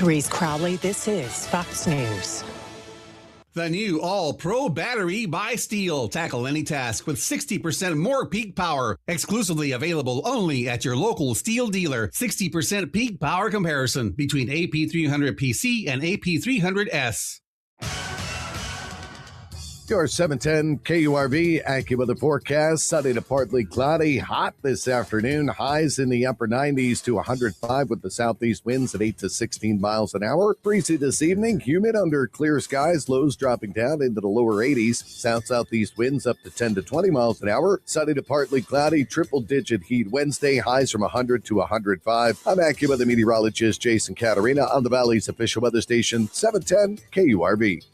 Therese Crowley, this is Fox News. The new all-pro battery by Steel. Tackle any task with 60% more peak power. Exclusively available only at your local Steel dealer. 60% peak power comparison between AP300PC and AP300S. Your 710 KURV AccuWeather forecast. Sunny to partly cloudy. Hot this afternoon. Highs in the upper 90s to 105 with the southeast winds at 8 to 16 miles an hour. Breezy this evening. Humid under clear skies. Lows dropping down into the lower 80s. South-southeast winds up to 10 to 20 miles an hour. Sunny to partly cloudy. Triple-digit heat Wednesday. Highs from 100 to 105. I'm AccuWeather meteorologist Jason Caterina on the Valley's official weather station, 710 KURV.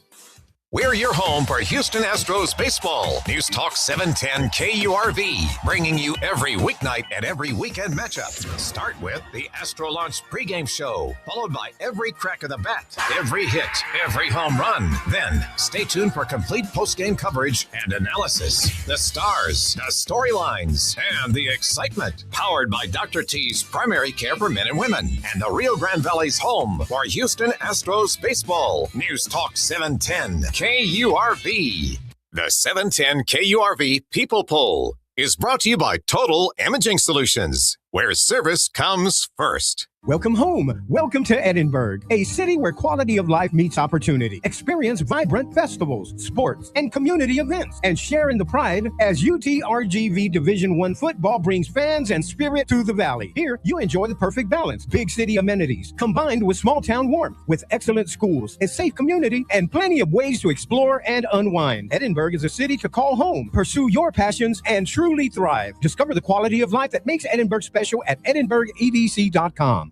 We're your home for Houston Astros baseball. News Talk 710 KURV, bringing you every weeknight and every weekend matchup. Start with the Astro Launch pregame show, followed by every crack of the bat, every hit, every home run. Then stay tuned for complete postgame coverage and analysis. The stars, the storylines, and the excitement. Powered by Dr. T's Primary Care for Men and Women and the Rio Grande Valley's home for Houston Astros baseball. News Talk 710 KURV. The 710 KURV People Poll is brought to you by Total Imaging Solutions, where service comes first. Welcome home. Welcome to Edinburgh, a city where quality of life meets opportunity. Experience vibrant festivals, sports, and community events, and share in the pride as UTRGV Division I football brings fans and spirit to the valley. Here, you enjoy the perfect balance. Big city amenities, combined with small town warmth, with excellent schools, a safe community, and plenty of ways to explore and unwind. Edinburgh is a city to call home. Pursue your passions and truly thrive. Discover the quality of life that makes Edinburgh special at edinburghedc.com.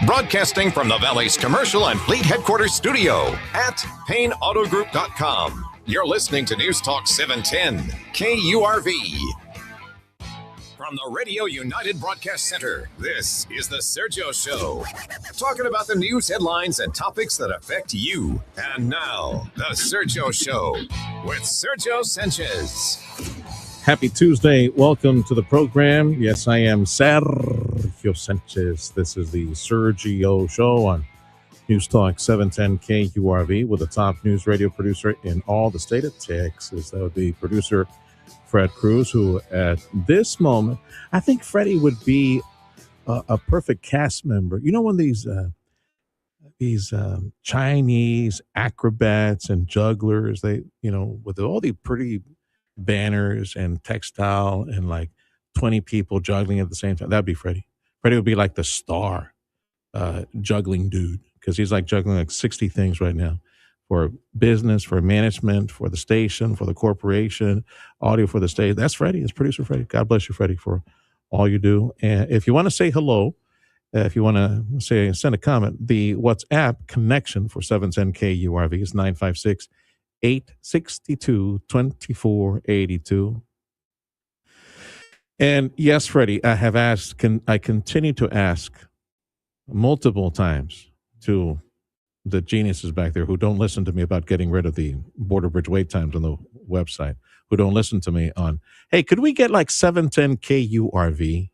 Broadcasting from the Valley's commercial and fleet headquarters studio at PayneAutoGroup.com. You're listening to News Talk 710 KURV. From the Radio United Broadcast Center, this is the Sergio Show. Talking about the news headlines and topics that affect you. And now, the Sergio Show with Sergio Sanchez. Happy Tuesday. Welcome to the program. Yes, I am Sergio Sanchez. This is the Sergio Show on News Talk 710 KURV with the top news radio producer in all the state of Texas. That would be producer Fred Cruz, who at this moment, I think Freddie would be a perfect cast member. You know, when these Chinese acrobats and jugglers, they, you know, with all the pretty banners and textile and like 20 people juggling at the same time. That'd be Freddie. Freddie would be like the star juggling dude, because he's like juggling like 60 things right now for business, for management, for the station, for the corporation, audio for the stage. That's Freddie. It's producer Freddie. God bless you, Freddie, for all you do. And if you want to say hello, if you want to say send a comment, the WhatsApp connection for 710 KURV is 956-862-2482. And yes, Freddie, I have asked, I continue to ask multiple times to the geniuses back there who don't listen to me about getting rid of the border bridge wait times on the website, who don't listen to me on, hey, could we get like 710 KURV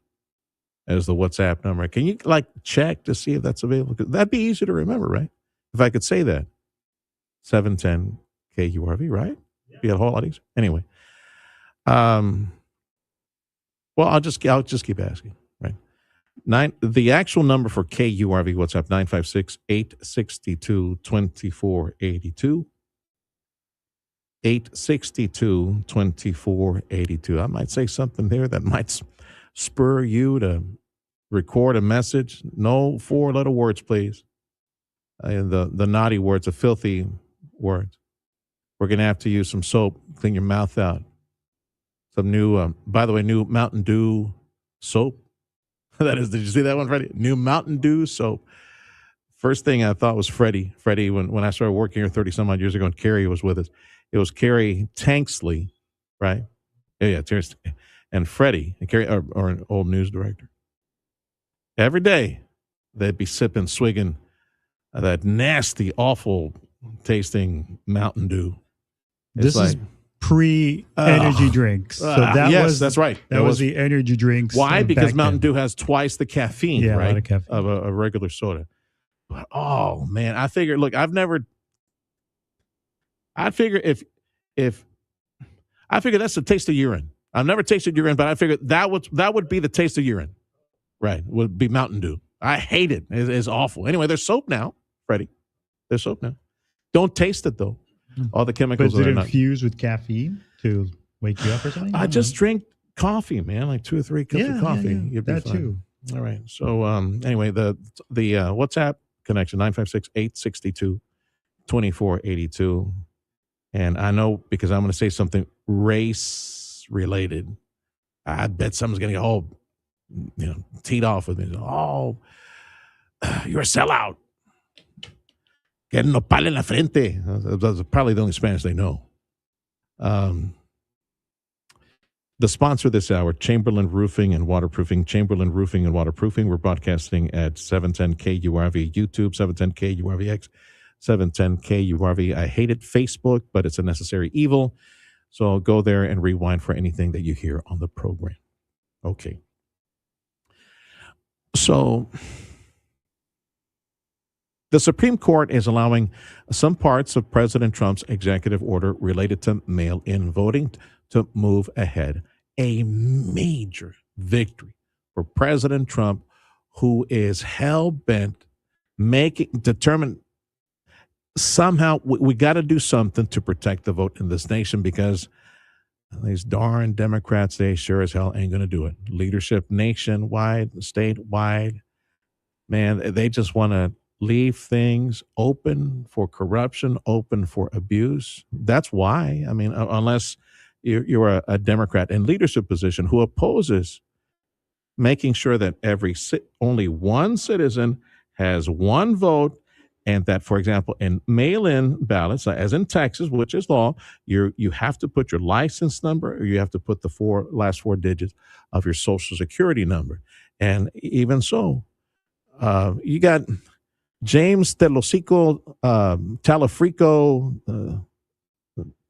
as the WhatsApp number? Can you like check to see if that's available? That'd be easy to remember, right? If I could say that. 710 KURV, right? Be a whole lot easier. Anyway, well, I'll just keep asking, right? The actual number for KURV WhatsApp 956-862-2482. 862-2482. I might say something there that might spur you to record a message. No 4-letter words, please. The naughty words, the filthy words. We're going to have to use some soap, clean your mouth out. Some new, by the way, new Mountain Dew soap. That is, did you see that one, Freddie? New Mountain Dew soap. First thing I thought was Freddie. Freddie, when I started working here 30 some odd years ago, and Carrie was with us. It was Carrie Tanksley, right? Yeah, and Freddie, and Carrie, or an old news director. Every day, they'd be swigging that nasty, awful tasting Mountain Dew. This is pre-energy drinks. So that's right. That was the energy drinks. Why? Because Mountain Dew has twice the caffeine, right? A lot of caffeine. Of a regular soda. Oh man, I figure. Look, I figure if I figure that's the taste of urine. I've never tasted urine, but I figured that would be the taste of urine. Right, would be Mountain Dew. I hate it. It's awful. Anyway, there's soap now, Freddie. There's soap now. Don't taste it though. All the chemicals. But is it are infused with caffeine to wake you up or something? I just drink coffee, man, like 2 or 3 cups of coffee. Yeah. You'd be That fine. too. All right. So anyway, the WhatsApp connection 956-862-2482. And I know because I'm going to say something race related. I bet someone's going to get all teed off with me. Oh, you're a sellout. Get nopal en la frente. That's probably the only Spanish they know. The sponsor this hour, Chamberlain Roofing and Waterproofing. Chamberlain Roofing and Waterproofing. We're broadcasting at 710 KURV YouTube, 710 KURVX, 710 KURV. I hate it, Facebook, but it's a necessary evil. So I'll go there and rewind for anything that you hear on the program. Okay. So the Supreme Court is allowing some parts of President Trump's executive order related to mail-in voting to move ahead. A major victory for President Trump, who is hell-bent, determined somehow we got to do something to protect the vote in this nation because these darn Democrats, they sure as hell ain't going to do it. Leadership nationwide, statewide, man, they just want to leave things open for corruption, open for abuse. That's why. I mean, unless you're a Democrat in leadership position who opposes making sure that only one citizen has one vote, and that, for example, in mail-in ballots, as in Texas, which is law, you have to put your license number or you have to put the last four digits of your Social Security number. And even so, you got James Telosico,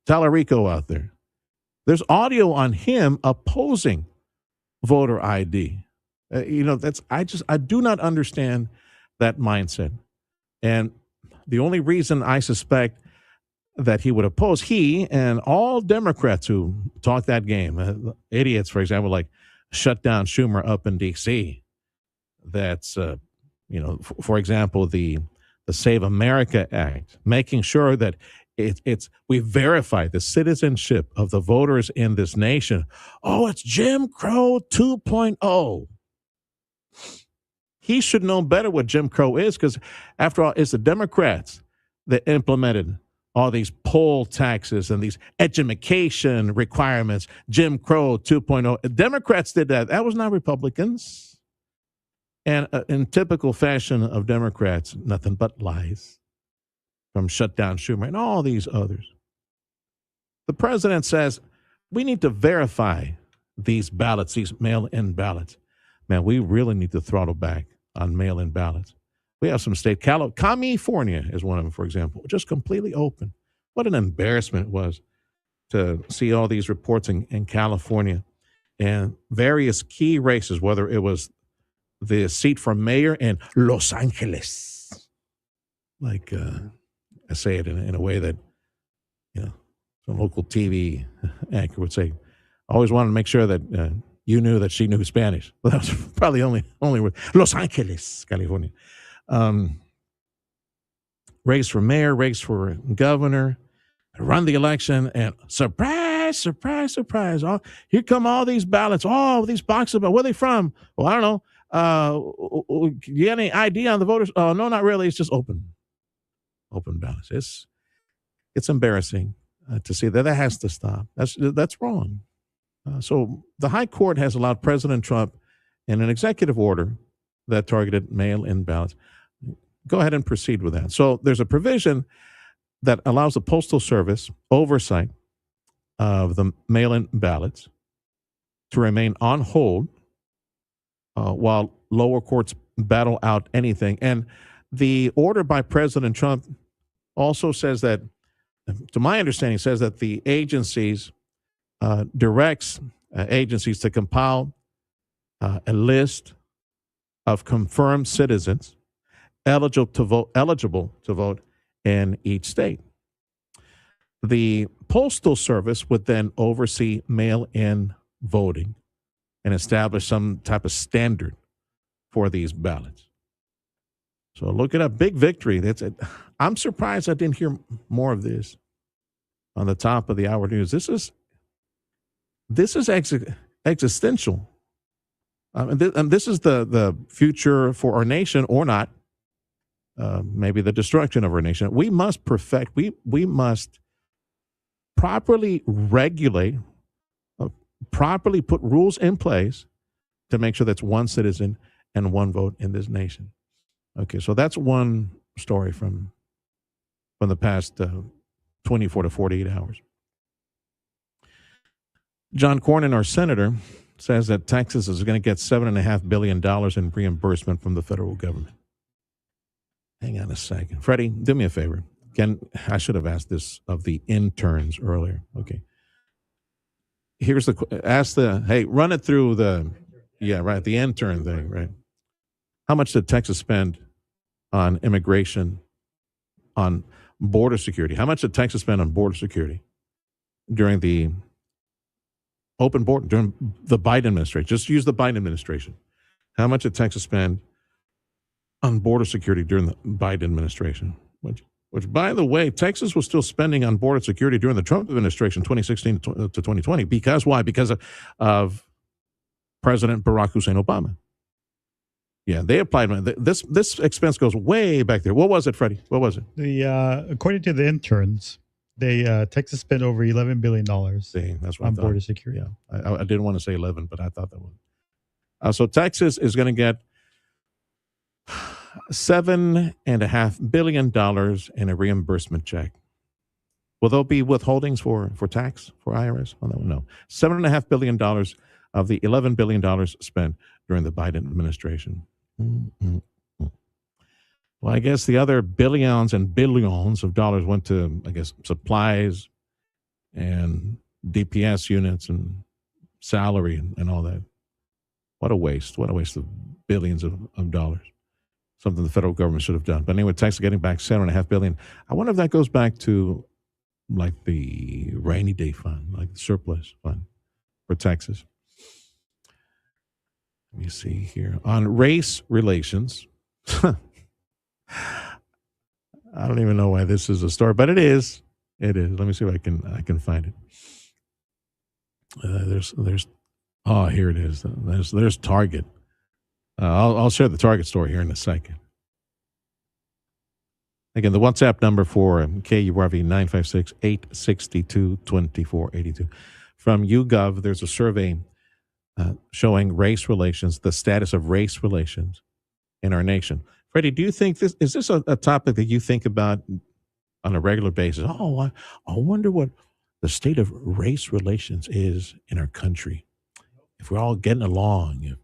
Talarico out there. There's audio on him opposing voter ID. I do not understand that mindset. And the only reason I suspect that he would oppose, he and all Democrats who talk that game, idiots, for example, like shut down Schumer up in D.C. That's, for example, the Save America Act, making sure that we verify the citizenship of the voters in this nation. Oh, it's Jim Crow 2.0. He should know better what Jim Crow is because, after all, it's the Democrats that implemented all these poll taxes and these education requirements, Jim Crow 2.0. Democrats did that. That was not Republicans. And in typical fashion of Democrats, nothing but lies from shut down Schumer and all these others. The president says we need to verify these ballots, these mail-in ballots. Man, we really need to throttle back on mail-in ballots. We have some state, California is one of them, for example, just completely open. What an embarrassment it was to see all these reports in California and various key races, whether it was the seat for mayor in Los Angeles. Like, I say it in a way that, some local TV anchor would say, always wanted to make sure that you knew that she knew Spanish. Well, that was probably only word. Los Angeles, California. Race for mayor, race for governor, run the election, and surprise, surprise, surprise. Here come all these ballots, all these boxes. Where are they from? Well, I don't know. Do you have any ID on the voters? Oh, no, not really. It's just open ballots. It's embarrassing to see that. That has to stop. That's wrong. So the High Court has allowed President Trump, in an executive order that targeted mail-in ballots, go ahead and proceed with that. So there's a provision that allows the Postal Service oversight of the mail-in ballots to remain on hold while lower courts battle out anything. And the order by President Trump also says that, to my understanding, says that the agencies directs agencies to compile a list of confirmed citizens eligible to vote in each state. The Postal Service would then oversee mail-in voting and establish some type of standard for these ballots. So look it up. Big victory. I'm surprised I didn't hear more of this on the top of the hour news. This is existential. This is the future for our nation, or not. Maybe the destruction of our nation. We must we must properly regulate, properly put rules in place to make sure that's one citizen and one vote in this nation. Okay, so that's one story from the past 24 to 48 hours. John Cornyn, our senator, says that Texas is going to get $7.5 billion in reimbursement from the federal government. Hang on a second. Freddie, do me a favor. I should have asked this of the interns earlier. Okay. Here's run it through the intern thing, right? How much did Texas spend on immigration, on border security? How much did Texas spend on border security during the open border, during the Biden administration? Just use the Biden administration. How much did Texas spend on border security during the Biden administration? Which, by the way, Texas was still spending on border security during the Trump administration, 2016 to 2020. Because why? Because of President Barack Hussein Obama. Yeah, they applied. This expense goes way back there. What was it, Freddie? What was it? According to the interns, Texas spent over $11 billion on border security. Yeah, I didn't want to say 11, but I thought that was. So Texas is going to get $7.5 billion in a reimbursement check. Will there be withholdings for tax for IRS on that one? No. $7.5 billion of the $11 billion spent during the Biden administration. Mm-hmm. Well, I guess the other billions and billions of dollars went to, supplies and DPS units and salary and all that. What a waste. What a waste of billions of dollars. Something the federal government should have done. But anyway, Texas getting back $7.5 billion. I wonder if that goes back to like the rainy day fund, like the surplus fund for Texas. Let me see here. On race relations. I don't even know why this is a story, but it is. It is. Let me see if I can find it. Here it is. There's Target. I'll share the Target story here in a second. Again, the WhatsApp number for KURV 956-862-2482. From YouGov, there's a survey showing race relations, the status of race relations in our nation. Freddie, do you think is this a topic that you think about on a regular basis? I wonder what the state of race relations is in our country. If we're all getting along,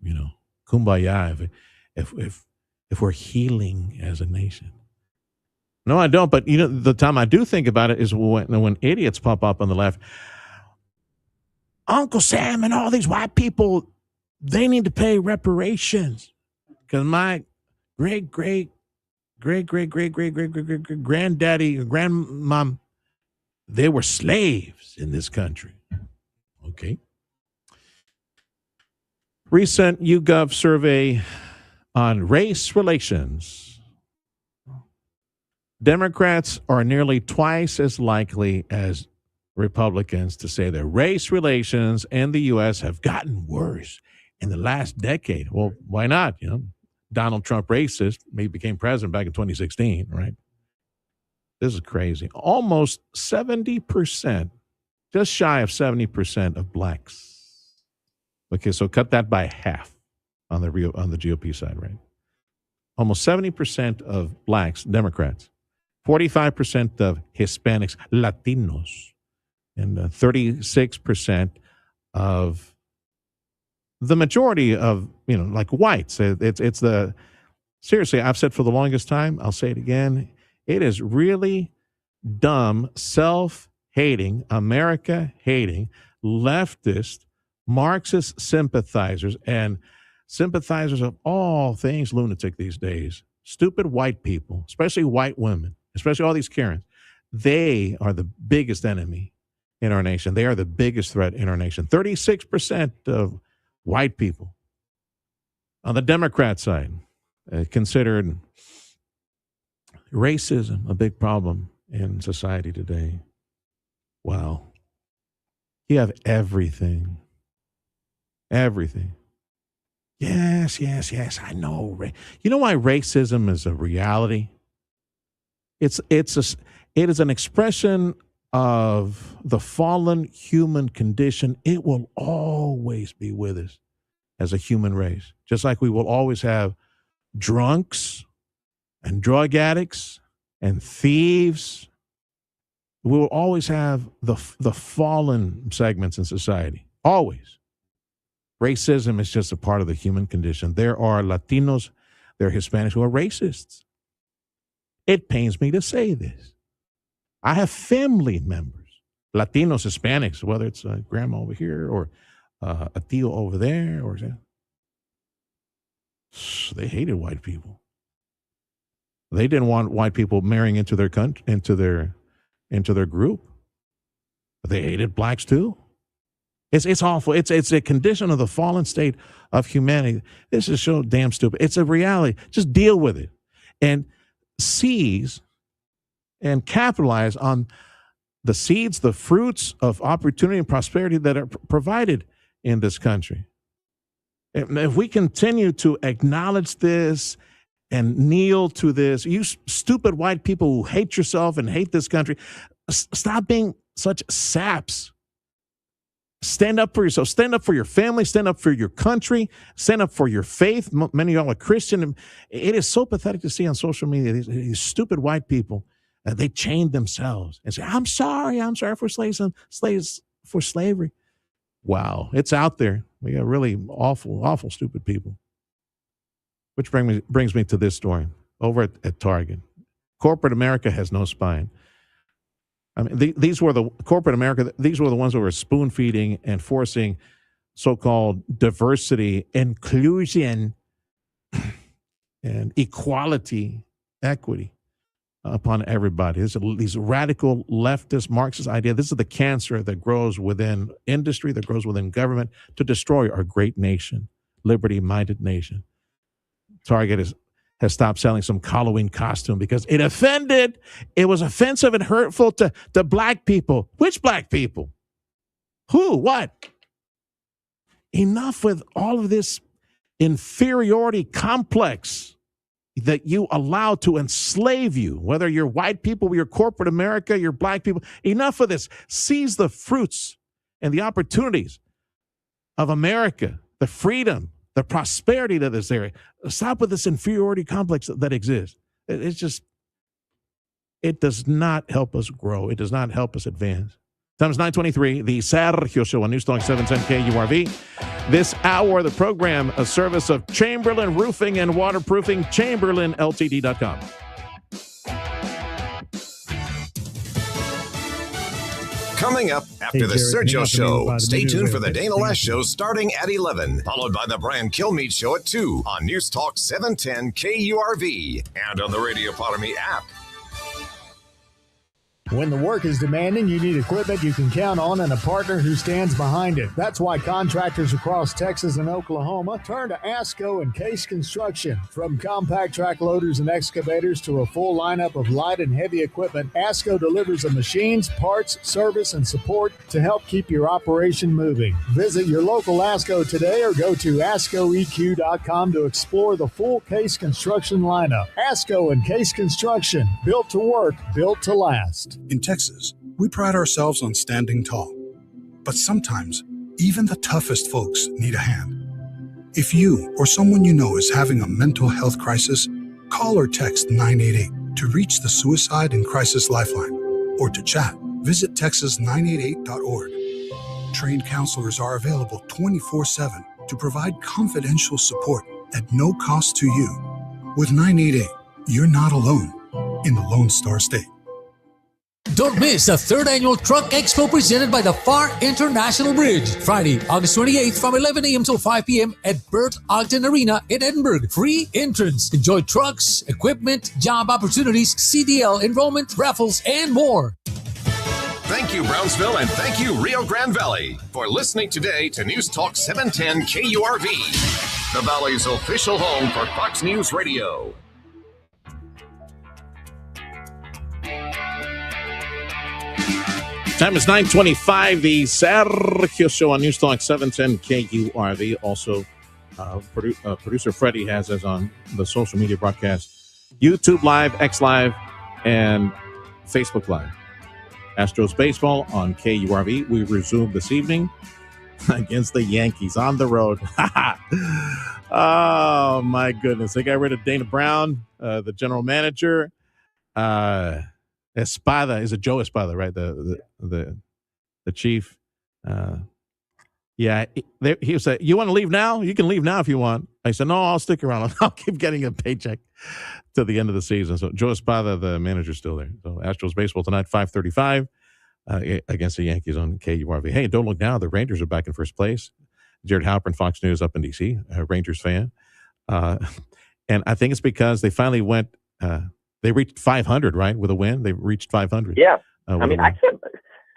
kumbaya, if we're healing as a nation. No, I don't. But the time I do think about it is when idiots pop up on the left. Uncle Sam and all these white people, they need to pay reparations because my great granddaddy or grandmom, they were slaves in this country. Okay. Recent YouGov survey on race relations. Democrats are nearly twice as likely as Republicans to say that race relations in the U.S. have gotten worse in the last decade. Well, why not? Donald Trump, racist, he became president back in 2016, right? This is crazy. Almost 70%, just shy of 70% of blacks. Okay, so cut that by half on the GOP side, right? Almost 70% of blacks, Democrats, 45% of Hispanics, Latinos, and 36% of the majority of, like whites. Seriously, I've said for the longest time, I'll say it again, it is really dumb, self-hating, America-hating, leftist, Marxist sympathizers and sympathizers of all things lunatic these days, stupid white people, especially white women, especially all these Karens, they are the biggest enemy in our nation. They are the biggest threat in our nation. 36% of white people on the Democrat side considered racism a big problem in society today. Wow. You have everything. Everything. Yes, I know. You know why racism is a reality? It is an expression of the fallen human condition. It will always be with us as a human race, just like we will always have drunks and drug addicts and thieves. We will always have the fallen segments in society, always. Racism is just a part of the human condition. There are Latinos, there are Hispanics who are racists. It pains me to say this. I have family members, Latinos, Hispanics, whether it's a grandma over here or a tío over there, or they hated white people. They didn't want white people marrying into their country, into their group. They hated blacks too. It's awful. It's a condition of the fallen state of humanity. This is so damn stupid. It's a reality. Just deal with it and seize and capitalize on the seeds, the fruits of opportunity and prosperity that are provided in this country. If we continue to acknowledge this and kneel to this, you stupid white people who hate yourself and hate this country, stop being such saps. Stand up for yourself. Stand up for your family. Stand up for your country. Stand up for your faith. Many of y'all are Christian. It is so pathetic to see on social media these stupid white people. They chain themselves and say, I'm sorry for slavery. Wow, it's out there. We got really awful, stupid people. Which brings me to this story over at Target. Corporate America has no spine. I mean, these were the corporate America. These were the ones that were spoon feeding and forcing so-called diversity, inclusion, and equality, equity upon everybody. These radical leftist Marxist ideas. This is the cancer that grows within industry, that grows within government to destroy our great nation, liberty-minded nation. Target has stopped selling some Halloween costume because it was offensive and hurtful to black people. Which black people? Who? What? Enough with all of this inferiority complex that you allow to enslave you, whether you're white people, you're corporate America, you're black people. Enough of this. Seize the fruits and the opportunities of America, the freedom, the prosperity that is there. Stop with this inferiority complex that exists. It does not help us grow. It does not help us advance. Time is 9:23, the Sergio Show on News Talk 710 KURV. This hour of the program, a service of Chamberlain Roofing and Waterproofing, ChamberlainLTD.com. Coming up after the Sergio Show, stay tuned for the Dana Lash Show starting at 11, followed by the Brian Kilmeade Show at 2 on News Talk 710 KURV and on the Radio Potterme app. When the work is demanding, you need equipment you can count on and a partner who stands behind it. That's why contractors across Texas and Oklahoma turn to ASCO and Case Construction. From compact track loaders and excavators to a full lineup of light and heavy equipment, ASCO delivers the machines, parts, service, and support to help keep your operation moving. Visit your local ASCO today or go to ASCOEQ.com to explore the full Case Construction lineup. ASCO and Case Construction, built to work, built to last. In Texas, we pride ourselves on standing tall. But sometimes, even the toughest folks need a hand. If you or someone you know is having a mental health crisis, call or text 988 to reach the Suicide and Crisis Lifeline. Or to chat, visit texas988.org. Trained counselors are available 24/7 to provide confidential support at no cost to you. With 988, you're not alone in the Lone Star State. Don't miss the 3rd Annual Truck Expo presented by the FAR International Bridge. Friday, August 28th from 11 a.m. till 5 p.m. at Burt Ogden Arena in Edinburgh. Free entrance. Enjoy trucks, equipment, job opportunities, CDL enrollment, raffles, and more. Thank you, Brownsville, and thank you, Rio Grande Valley, for listening today to News Talk 710 KURV, the Valley's official home for Fox News Radio. Time is 9:25. The Sergio Show on News Talk 710 KURV. Also, producer Freddie has us on the social media broadcast, YouTube Live, X Live, and Facebook Live. Astros baseball on KURV. We resume this evening against the Yankees on the road. Oh, my goodness. They got rid of Dana Brown, the general manager. Espada, is it Joe Espada, right? The chief. Yeah, he said, "You want to leave now? You can leave now if you want." I said, "No, I'll stick around. I'll keep getting a paycheck to the end of the season." So Joe Espada, the manager's still there. So Astros baseball tonight, 5:35 against the Yankees on KURV. Hey, don't look now. The Rangers are back in first place. Jared Halpern, Fox News up in D.C., a Rangers fan. And I think it's because they finally went they reached 500, right, with a win. They reached 500. Yeah. I mean, I can't.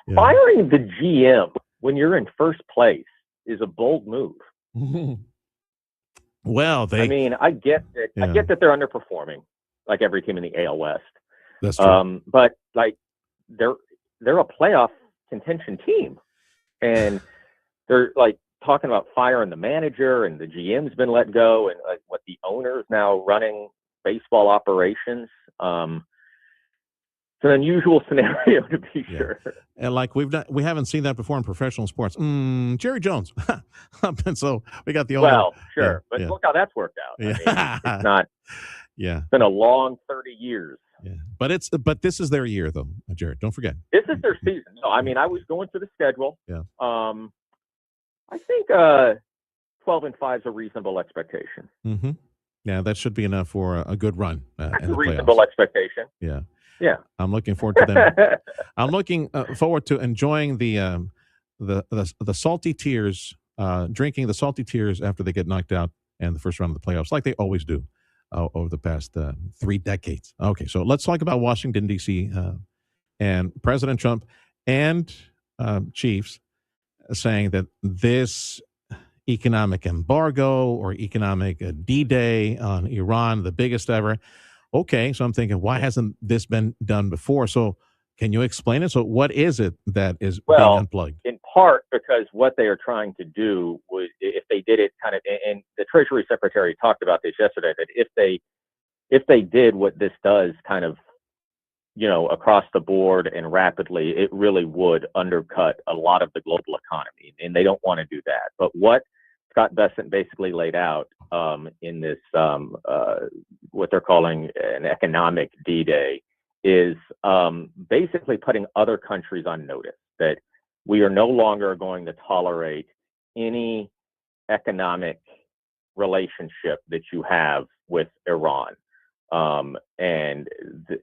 Yeah. Firing the GM when you're in first place is a bold move. Well, I mean, I get that. Yeah. I get that they're underperforming, like every team in the AL West. That's true. But like, they're a playoff contention team, and they're like talking about firing the manager, and the GM's been let go, and like what the owner's now running baseball operations. It's an unusual scenario to be sure. And like we haven't seen that before in professional sports. Jerry Jones. And so we got the owner. Well, sure. But look how that's worked out. I mean, it's not. Yeah. It's been a long 30 years. Yeah. But this is their year though, Jared. Don't forget. This is their season. No, I mean, I was going through the schedule. Yeah. I think 12-5 is a reasonable expectation. Mm-hmm. Yeah, that should be enough for a good run. That's a reasonable expectation. Yeah. Yeah. I'm looking forward to them. I'm looking forward to enjoying the salty tears, drinking the salty tears after they get knocked out in the first round of the playoffs, like they always do over the past 3 decades. Okay, so let's talk about Washington, D.C. And President Trump and Chiefs saying that this economic embargo or economic D-Day on Iran, the biggest ever. Okay, so I'm thinking, why hasn't this been done before? So can you explain it? So what is it that is being unplugged? In part because what they are trying to do was, if they did it kind of, and the Treasury Secretary talked about this yesterday, that if they did what this does kind of, across the board and rapidly, it really would undercut a lot of the global economy. And they don't want to do that. But what Scott Bessent basically laid out in this, what they're calling an economic D-Day, is basically putting other countries on notice that we are no longer going to tolerate any economic relationship that you have with Iran.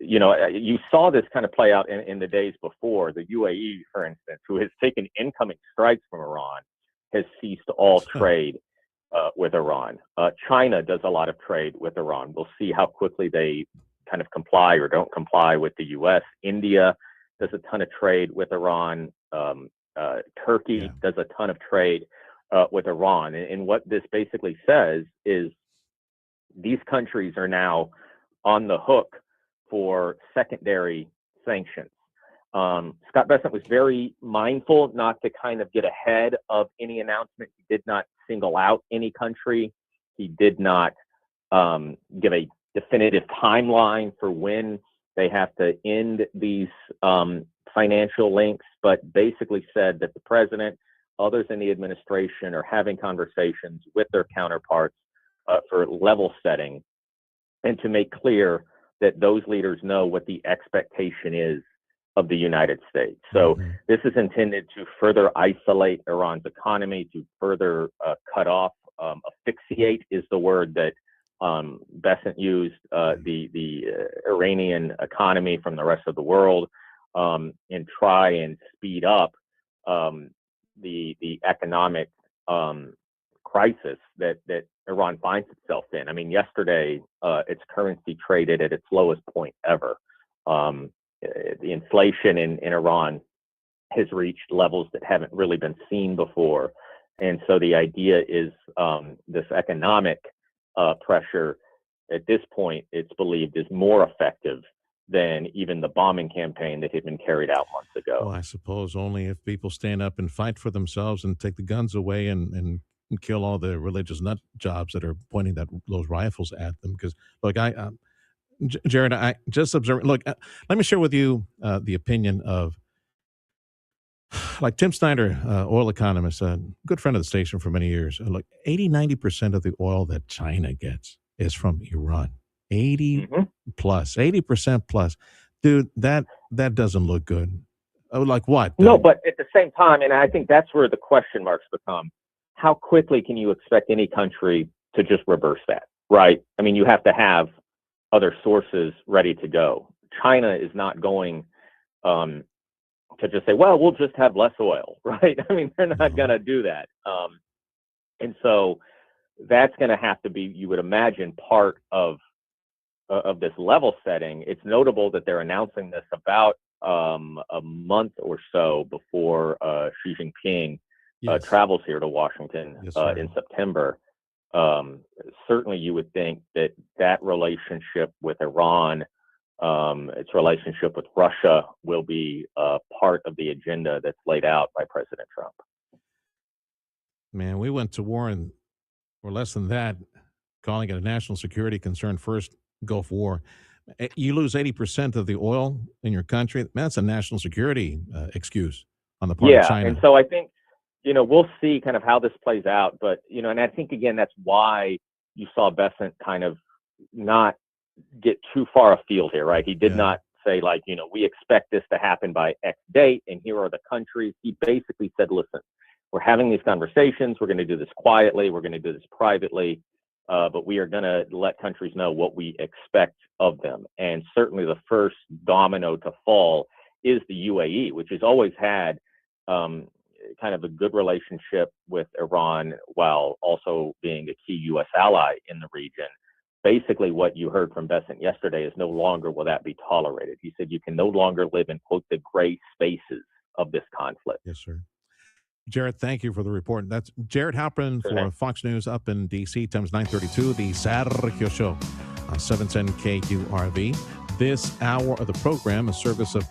You saw this kind of play out in the days before. The UAE, for instance, who has taken incoming strikes from Iran, has ceased all trade with Iran. China does a lot of trade with Iran. We'll see how quickly they kind of comply or don't comply with the U.S. India does a ton of trade with Iran. Turkey does a ton of trade with Iran. And what this basically says is these countries are now on the hook for secondary sanctions. Scott Bessent was very mindful not to kind of get ahead of any announcement. He did not single out any country. He did not give a definitive timeline for when they have to end these financial links, but basically said that the president, others in the administration, are having conversations with their counterparts for level setting, and to make clear that those leaders know what the expectation is of the United States. So this is intended to further isolate Iran's economy, to further cut off, asphyxiate is the word that Bessent used, the Iranian economy from the rest of the world. and try and speed up the economic crisis that Iran finds itself in. I mean, yesterday its currency traded at its lowest point ever. The inflation in Iran has reached levels that haven't really been seen before. And so the idea is this economic pressure at this point, it's believed, is more effective than even the bombing campaign that had been carried out months ago. Well, I suppose only if people stand up and fight for themselves and take the guns away and kill all the religious nut jobs that are pointing those rifles at them. Because, look, Jared, I just observe. Look, let me share with you the opinion of, like, Tim Snyder, oil economist, a good friend of the station for many years. Like 80-90% of the oil that China gets is from Iran. 80% plus. Dude, that doesn't look good. Like what? No, but at the same time, and I think that's where the question marks become, how quickly can you expect any country to just reverse that, right? I mean, you have to have other sources ready to go. China is not going to just say, well, we'll just have less oil, right? I mean, they're not going to do that. And so that's going to have to be, you would imagine, part of this level setting. It's notable that they're announcing this about a month or so before Xi Jinping travels here to Washington in September. Certainly you would think that relationship with Iran, its relationship with Russia, will be part of the agenda that's laid out by President Trump. Man, we went to war or less than that, calling it a national security concern, first Gulf War. You lose 80% of the oil in your country. Man, that's a national security excuse on the part of China. And so I think, we'll see kind of how this plays out. But, and I think, again, that's why you saw Bessent kind of not get too far afield here, right? He did not say, like, we expect this to happen by X date, and here are the countries. He basically said, listen, we're having these conversations. We're going to do this quietly. We're going to do this privately. But we are going to let countries know what we expect of them. And certainly the first domino to fall is the UAE, which has always had kind of a good relationship with Iran while also being a key U.S. ally in the region. Basically, what you heard from Bessent yesterday is no longer will that be tolerated. He said you can no longer live in, quote, the gray spaces of this conflict. Yes, sir. Jared, thank you for the report. That's Jared Halpern for Fox News up in D.C., times 932, the Sergio Show on 710 KURV. This hour of the program is service of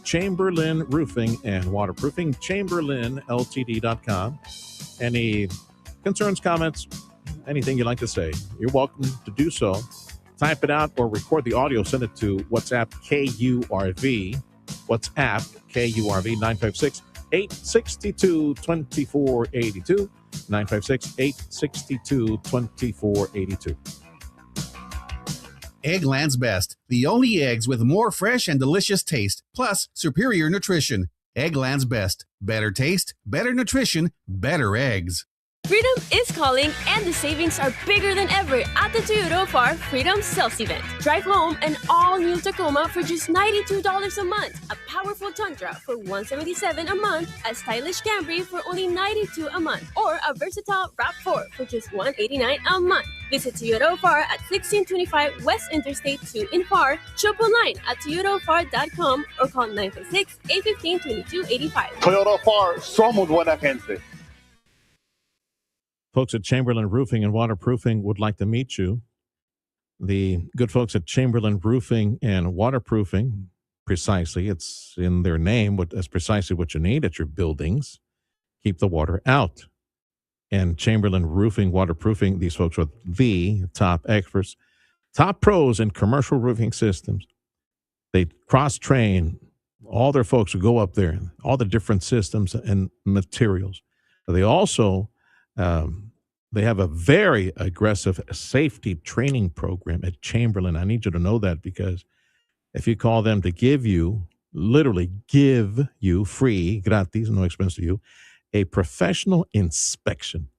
Chamberlain Roofing and Waterproofing, chamberlainltd.com. Any concerns, comments, anything you'd like to say, you're welcome to do so. Type it out or record the audio. Send it to WhatsApp KURV. WhatsApp KURV 956-862-2482. 956-862-2482. Eggland's Best, the only eggs with more fresh and delicious taste, plus superior nutrition. Eggland's Best, better taste, better nutrition, better eggs. Freedom is calling, and the savings are bigger than ever at the Toyota of our Freedom Sales Event. Drive home an all-new Tacoma for just $92 a month, a powerful Tundra for $177 a month, a stylish Camry for only $92 a month, or a versatile RAV4 for just $189 a month. Visit Toyota of our at 1625 West Interstate 2 in FAR. Shop online at toyotaofar.com or call 956-815-2285. Toyota FAR, somos buena gente. Folks at Chamberlain Roofing and Waterproofing would like to meet you. The good folks at Chamberlain Roofing and Waterproofing, precisely, it's in their name, that's precisely what you need at your buildings. Keep the water out. And Chamberlain Roofing, Waterproofing, these folks are the top experts, top pros in commercial roofing systems. They cross-train all their folks who go up there, all the different systems and materials. They also they have a very aggressive safety training program at Chamberlain. I need you to know that, because if you call them to literally give you free, gratis, no expense to you, a professional inspection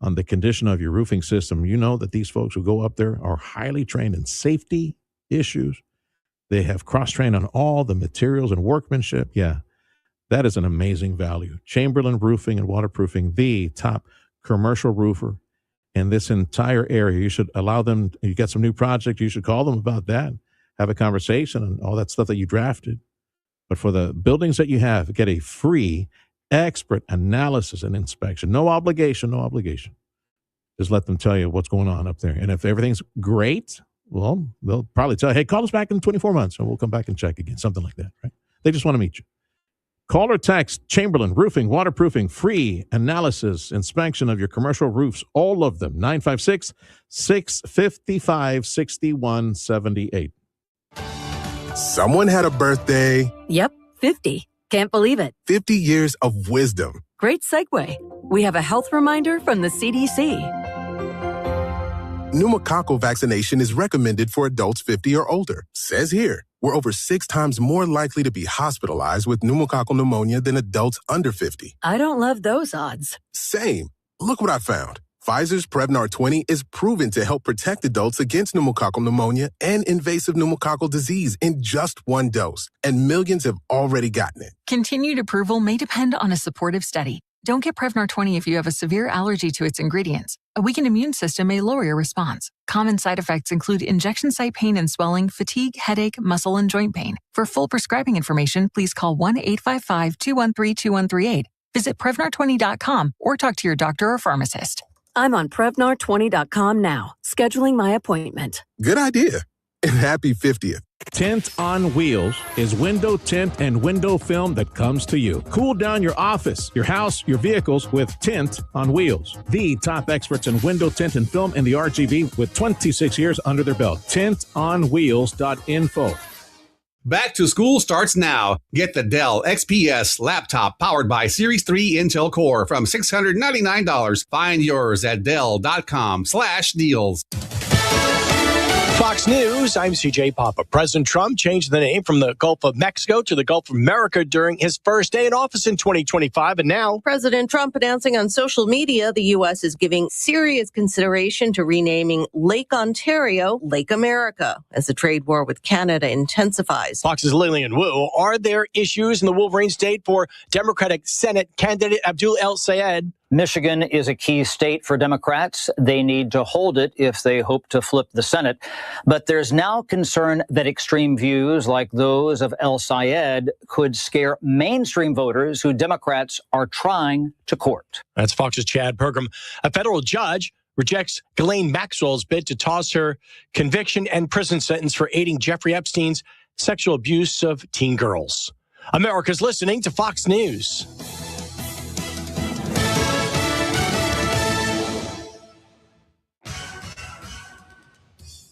on the condition of your roofing system, you know that these folks who go up there are highly trained in safety issues. They have cross-trained on all the materials and workmanship. Yeah, that is an amazing value. Chamberlain Roofing and Waterproofing, the top commercial roofer in this entire area. You should allow them, you get some new project, you should call them about that, have a conversation and all that stuff that you drafted. But for the buildings that you have, get a free expert analysis and inspection. No obligation, no obligation. Just let them tell you what's going on up there. And if everything's great, well, they'll probably tell you, hey, call us back in 24 months and we'll come back and check again. Something like that, right? They just want to meet you. Call or text Chamberlain Roofing, Waterproofing, free analysis, inspection of your commercial roofs, all of them, 956-655-6178. Someone had a birthday. Yep, 50. Can't believe it. 50 years of wisdom. Great segue. We have a health reminder from the CDC. Pneumococcal vaccination is recommended for adults 50 or older. Says here, we're over 6 times more likely to be hospitalized with pneumococcal pneumonia than adults under 50. I don't love those odds. Same. Look what I found. Pfizer's Prevnar 20 is proven to help protect adults against pneumococcal pneumonia and invasive pneumococcal disease in just 1 dose. And millions have already gotten it. Continued approval may depend on a supportive study. Don't get Prevnar 20 if you have a severe allergy to its ingredients. A weakened immune system may lower your response. Common side effects include injection site pain and swelling, fatigue, headache, muscle, and joint pain. For full prescribing information, please call 1-855-213-2138. Visit Prevnar20.com or talk to your doctor or pharmacist. I'm on Prevnar20.com now, scheduling my appointment. Good idea. And happy 50th. Tint on Wheels is window tint and window film that comes to you. Cool down your office, your house, your vehicles with Tint on Wheels. The top experts in window tint and film in the RGV with 26 years under their belt. TintOnWheels.info. Back to school starts now. Get the Dell XPS laptop powered by Series 3 Intel Core from $699. Find yours at Dell.com/deals. Fox News, I'm CJ Papa. President Trump changed the name from the Gulf of Mexico to the Gulf of America during his first day in office in 2025, and now President Trump announcing on social media the U.S. is giving serious consideration to renaming Lake Ontario Lake America as the trade war with Canada intensifies. Fox's Lillian Wu. Are there issues in the Wolverine state for Democratic Senate candidate Abdul El Sayed? Michigan is a key state for Democrats. They need to hold it if they hope to flip the Senate. But there's now concern that extreme views like those of El Sayed could scare mainstream voters who Democrats are trying to court. That's Fox's Chad Pergram. A federal judge rejects Ghislaine Maxwell's bid to toss her conviction and prison sentence for aiding Jeffrey Epstein's sexual abuse of teen girls. America's listening to Fox News.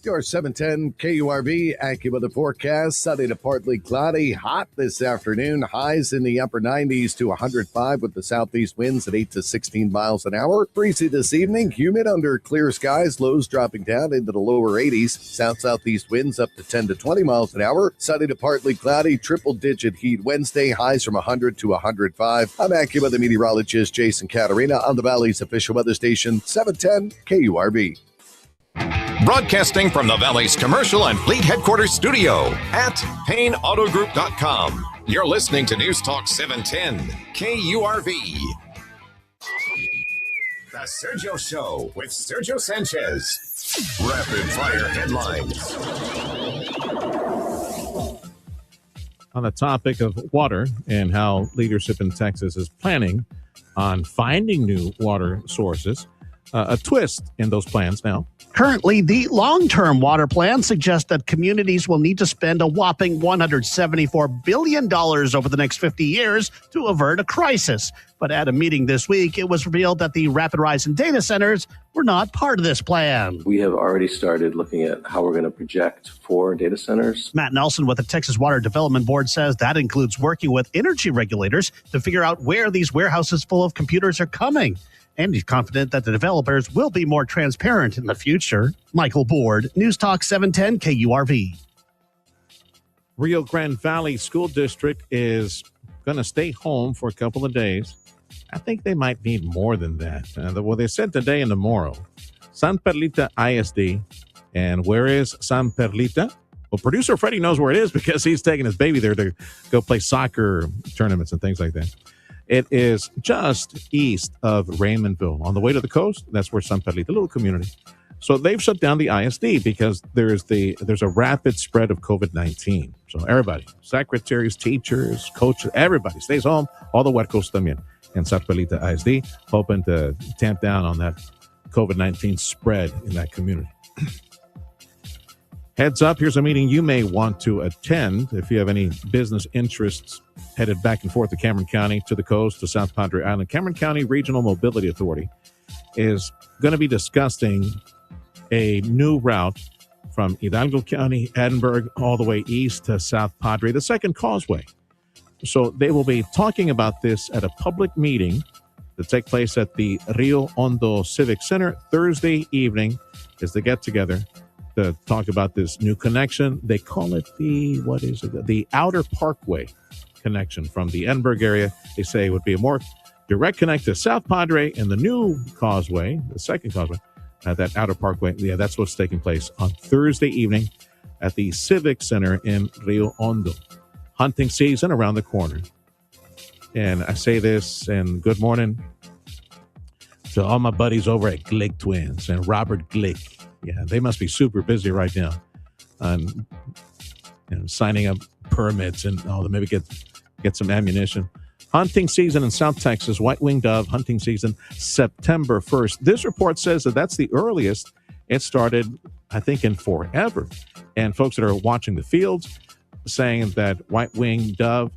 Your 710 KURV AccuWeather forecast. Sunny to partly cloudy. Hot this afternoon. Highs in the upper 90s to 105 with the southeast winds at 8 to 16 miles an hour. Breezy this evening. Humid under clear skies. Lows dropping down into the lower 80s. South-southeast winds up to 10 to 20 miles an hour. Sunny to partly cloudy. Triple-digit heat Wednesday. Highs from 100 to 105. I'm AccuWeather meteorologist Jason Caterina on the Valley's official weather station, 710 KURV. Broadcasting from the Valley's commercial and fleet headquarters studio at PayneAutoGroup.com. You're listening to News Talk 710 KURV. The Sergio Show with Sergio Sanchez. Rapid fire headlines. On the topic of water and how leadership in Texas is planning on finding new water sources, a twist in those plans now. Currently, the long-term water plan suggests that communities will need to spend a whopping $174 billion over the next 50 years to avert a crisis. But at a meeting this week, it was revealed that the rapid rise in data centers were not part of this plan. We have already started looking at how we're going to project for data centers. Matt Nelson with the Texas Water Development Board says that includes working with energy regulators to figure out where these warehouses full of computers are coming. And he's confident that the developers will be more transparent in the future. Michael Board, News Talk 710 KURV. Rio Grande Valley School District is going to stay home for a couple of days. I think they might need more than that. Well, they said today and tomorrow. San Perlita ISD. And where is San Perlita? Well, producer Freddie knows where it is because he's taking his baby there to go play soccer tournaments and things like that. It is just east of Raymondville. On the way to the coast, that's where San Pedrito, the little community. So they've shut down the ISD because there's a rapid spread of COVID-19. So everybody, secretaries, teachers, coaches, everybody stays home. All the huercos también in San Pedrito ISD, hoping to tamp down on that COVID-19 spread in that community. Heads up, here's a meeting you may want to attend if you have any business interests headed back and forth to Cameron County, to the coast, to South Padre Island. Cameron County Regional Mobility Authority is going to be discussing a new route from Hidalgo County, Edinburg, all the way east to South Padre, the second causeway. So they will be talking about this at a public meeting that take place at the Rio Hondo Civic Center Thursday evening is the get-together to talk about this new connection. They call it the Outer Parkway connection from the Edinburg area. They say it would be a more direct connect to South Padre and the new causeway, the second causeway, that Outer Parkway. Yeah, that's what's taking place on Thursday evening at the Civic Center in Rio Hondo. Hunting season around the corner. And I say this, and good morning to all my buddies over at Glick Twins and Robert Glick. Yeah, they must be super busy right now on signing up permits and maybe get some ammunition. Hunting season in South Texas, white-winged dove hunting season, September 1st. This report says that that's the earliest it started, I think, in forever. And folks that are watching the fields saying that white-winged dove,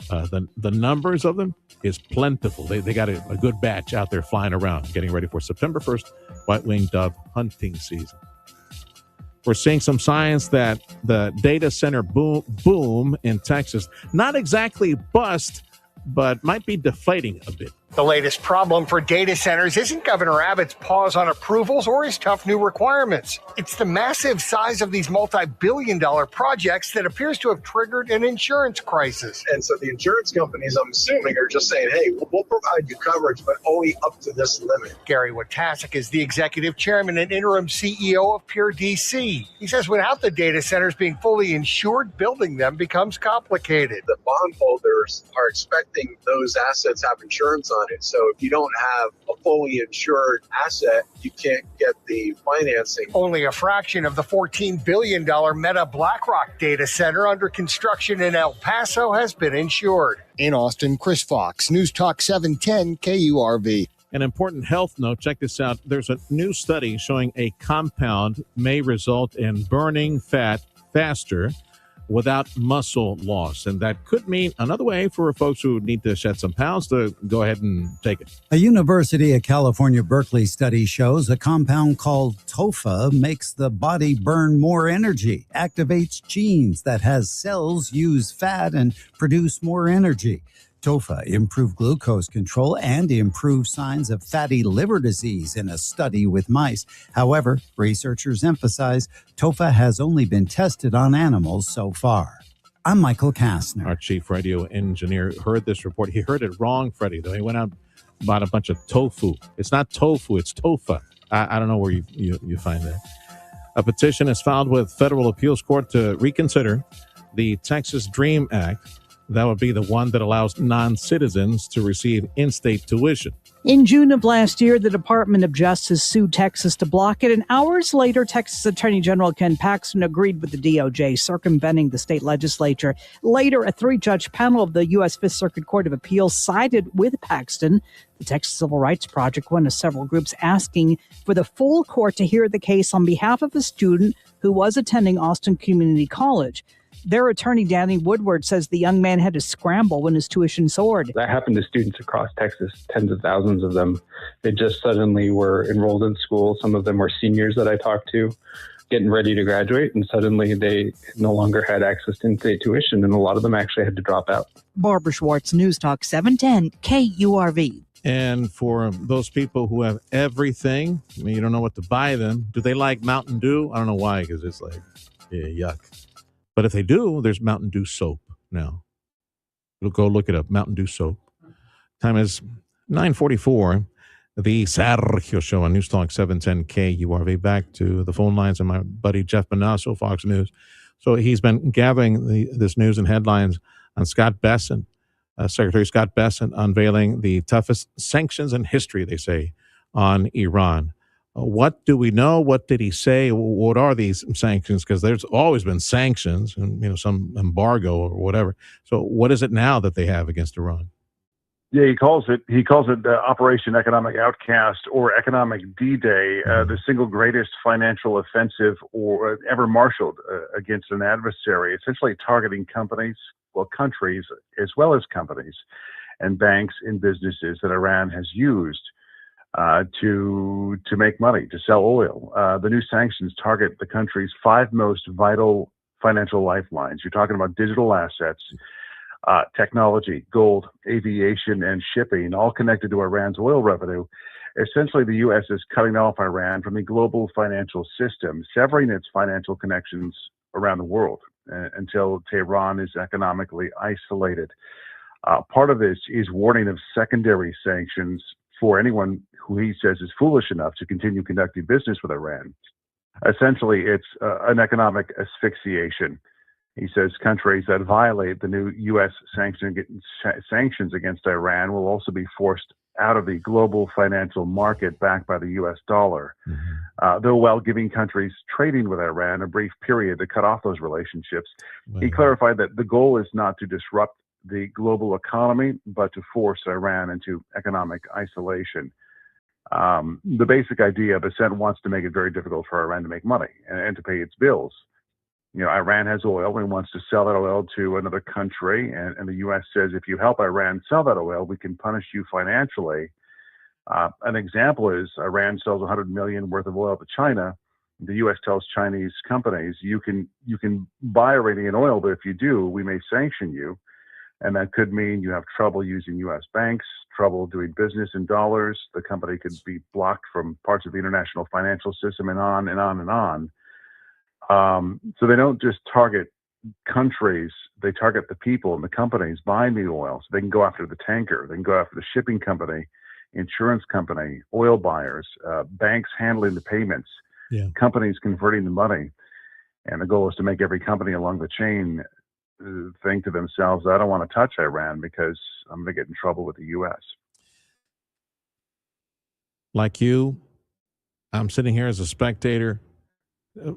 the numbers of them is plentiful. They got a good batch out there flying around, getting ready for September 1st, white-winged dove hunting season. We're seeing some signs that the data center boom in Texas, not exactly bust, but might be deflating a bit. The latest problem for data centers isn't Governor Abbott's pause on approvals or his tough new requirements. It's the massive size of these multi-billion-dollar projects that appears to have triggered an insurance crisis. And so the insurance companies, I'm assuming, are just saying, hey, we'll provide you coverage, but only up to this limit. Gary Watasek is the executive chairman and interim CEO of Pure DC. He says without the data centers being fully insured, building them becomes complicated. The bondholders are expecting those assets have insurance on it. So if you don't have a fully insured asset, you can't get the financing. Only a fraction of the $14 billion Meta BlackRock data center under construction in El Paso has been insured. In Austin, Chris Fox, News Talk 710 KURV. An important health note, check this out. There's a new study showing a compound may result in burning fat faster without muscle loss. And that could mean another way for folks who need to shed some pounds to go ahead and take it. A University of California, Berkeley study shows a compound called TOFA makes the body burn more energy, activates genes that has cells use fat and produce more energy. TOFA improved glucose control and improved signs of fatty liver disease in a study with mice. However, researchers emphasize TOFA has only been tested on animals so far. I'm Michael Kastner. Our chief radio engineer heard this report. He heard it wrong, Freddie, though. He went out and bought a bunch of tofu. It's not tofu, it's TOFA. I don't know where you find that. A petition is filed with Federal Appeals Court to reconsider the Texas DREAM Act. That would be the one that allows non-citizens to receive in-state tuition. In June of last year, the Department of Justice sued Texas to block it, and hours later, Texas Attorney General Ken Paxton agreed with the DOJ, circumventing the state legislature. Later, a 3-judge panel of the U.S. Fifth Circuit Court of Appeals sided with Paxton. The Texas Civil Rights Project, one of several groups asking for the full court to hear the case on behalf of a student who was attending Austin Community College. Their attorney, Danny Woodward, says the young man had to scramble when his tuition soared. That happened to students across Texas, tens of thousands of them. They just suddenly were enrolled in school. Some of them were seniors that I talked to, getting ready to graduate, and suddenly they no longer had access to in-state tuition, and a lot of them actually had to drop out. Barbara Schwartz, News Talk 710 KURV. And for those people who have everything, I mean, you don't know what to buy them. Do they like Mountain Dew? I don't know why, because it's like, yuck. But if they do, there's Mountain Dew soap now. Go look it up, Mountain Dew soap. Time is 9:44. The Sergio Show on News Talk 710 KURV. Back to the phone lines and my buddy Jeff Manasso, Fox News. So he's been gathering this news and headlines on Scott Bessent, Secretary Scott Bessent, unveiling the toughest sanctions in history, they say, on Iran. What do we know? What did he say? What are these sanctions? Because there's always been sanctions and some embargo or whatever. So what is it now that they have against Iran? Yeah, he calls it Operation Economic Outcast or Economic D-Day, the single greatest financial offensive or ever marshaled against an adversary, essentially targeting countries as well as companies and banks and businesses that Iran has used to make money, to sell oil. The new sanctions target the country's 5 most vital financial lifelines. You're talking about digital assets, technology, gold, aviation, and shipping, all connected to Iran's oil revenue. Essentially, the U.S. is cutting off Iran from the global financial system, severing its financial connections around the world until Tehran is economically isolated. Part of this is warning of secondary sanctions for anyone who he says is foolish enough to continue conducting business with Iran. Essentially, it's an economic asphyxiation. He says countries that violate the new U.S. sanctions against Iran will also be forced out of the global financial market backed by the U.S. dollar, though while giving countries trading with Iran a brief period to cut off those relationships. He clarified that the goal is not to disrupt the global economy, but to force Iran into economic isolation. The basic idea, Bessent wants to make it very difficult for Iran to make money and to pay its bills. Iran has oil and wants to sell that oil to another country. And the U.S. says, if you help Iran sell that oil, we can punish you financially. An example is Iran sells $100 million worth of oil to China. The U.S. tells Chinese companies, you can buy Iranian oil, but if you do, we may sanction you. And that could mean you have trouble using U.S. banks, trouble doing business in dollars. The company could be blocked from parts of the international financial system and on and on and on. So they don't just target countries, they target the people and the companies buying the oil. So they can go after the tanker, they can go after the shipping company, insurance company, oil buyers, banks handling the payments, companies converting the money. And the goal is to make every company along the chain think to themselves, I don't want to touch Iran because I'm going to get in trouble with the U.S. Like you, I'm sitting here as a spectator,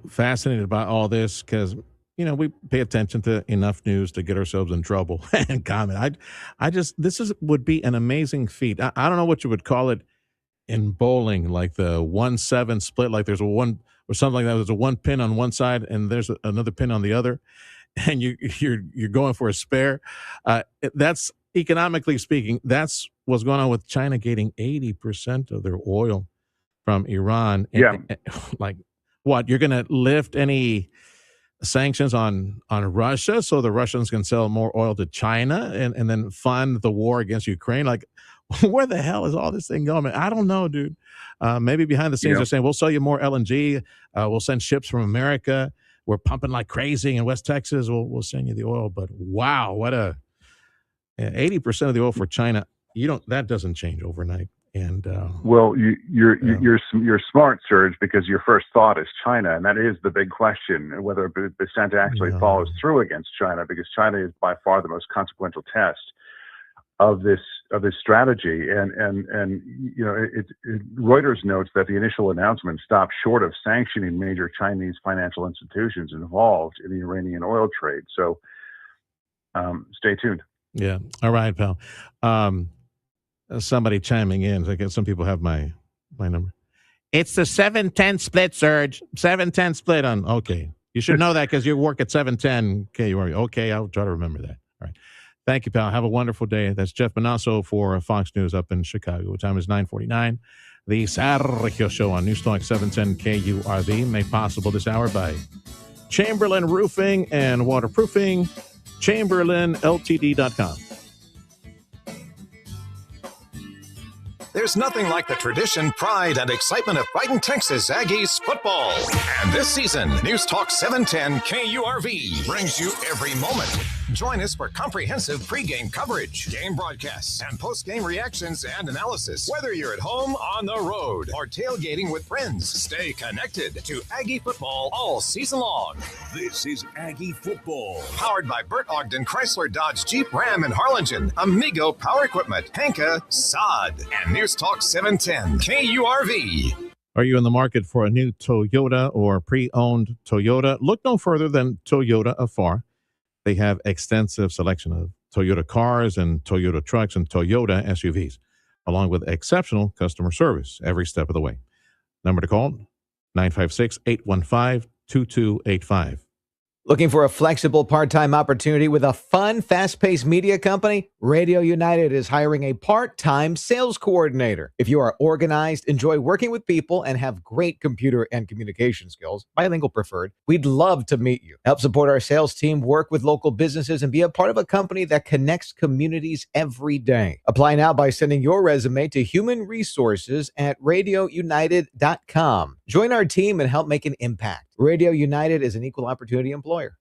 fascinated by all this because, we pay attention to enough news to get ourselves in trouble and comment. This would be an amazing feat. I don't know what you would call it in bowling, like the 1-7 split, like there's a one or something like that. There's a one pin on one side and there's another pin on the other. And you're going for a spare. That's economically speaking, that's what's going on with China getting 80% of their oil from Iran. Like what? You're going to lift any sanctions on Russia so the Russians can sell more oil to China and then fund the war against Ukraine? Like, where the hell is all this thing going? I don't know, dude. Maybe behind the scenes they're saying, we'll sell you more LNG. We'll send ships from America. We're pumping like crazy in West Texas. We'll send you the oil. But wow, what 80% of the oil for China. That doesn't change overnight. And well, you're smart, Serge, because your first thought is China, and that is the big question, whether Bessent actually follows through against China, because China is by far the most consequential test of this strategy. And Reuters notes that the initial announcement stopped short of sanctioning major Chinese financial institutions involved in the Iranian oil trade. So stay tuned. Yeah. All right, pal. Somebody chiming in. I guess some people have my number. It's the 7-10 split, Serge. 7-10 split on. Okay. You should know that because you work at 710 KURV. Okay, I'll try to remember that. All right. Thank you, pal. Have a wonderful day. That's Jeff Manasso for Fox News up in Chicago. The time is 9:49. The Sergio Show on News Talk 710 KURV, made possible this hour by Chamberlain Roofing and Waterproofing, ChamberlainLTD.com. There's nothing like the tradition, pride, and excitement of fighting Texas Aggies football. And this season, News Talk 710 KURV brings you every moment Join us for comprehensive pregame coverage, game broadcasts, and postgame reactions and analysis. Whether you're at home, on the road, or tailgating with friends, stay connected to Aggie football all season long. This is Aggie football. Powered by Burt Ogden Chrysler Dodge Jeep Ram in Harlingen, Amigo Power Equipment, Henke, Sod, and News Talk 710 KURV. Are you in the market for a new Toyota or pre-owned Toyota? Look no further than Toyota Afar. They have extensive selection of Toyota cars and Toyota trucks and Toyota SUVs, along with exceptional customer service every step of the way. Number to call, 956-815-2285. Looking for a flexible part-time opportunity with a fun, fast-paced media company? Radio United is hiring a part-time sales coordinator. If you are organized, enjoy working with people, and have great computer and communication skills, bilingual preferred, we'd love to meet you. Help support our sales team, work with local businesses, and be a part of a company that connects communities every day. Apply now by sending your resume to human resources at radiounited.com. Join our team and help make an impact. Radio United is an equal opportunity employer.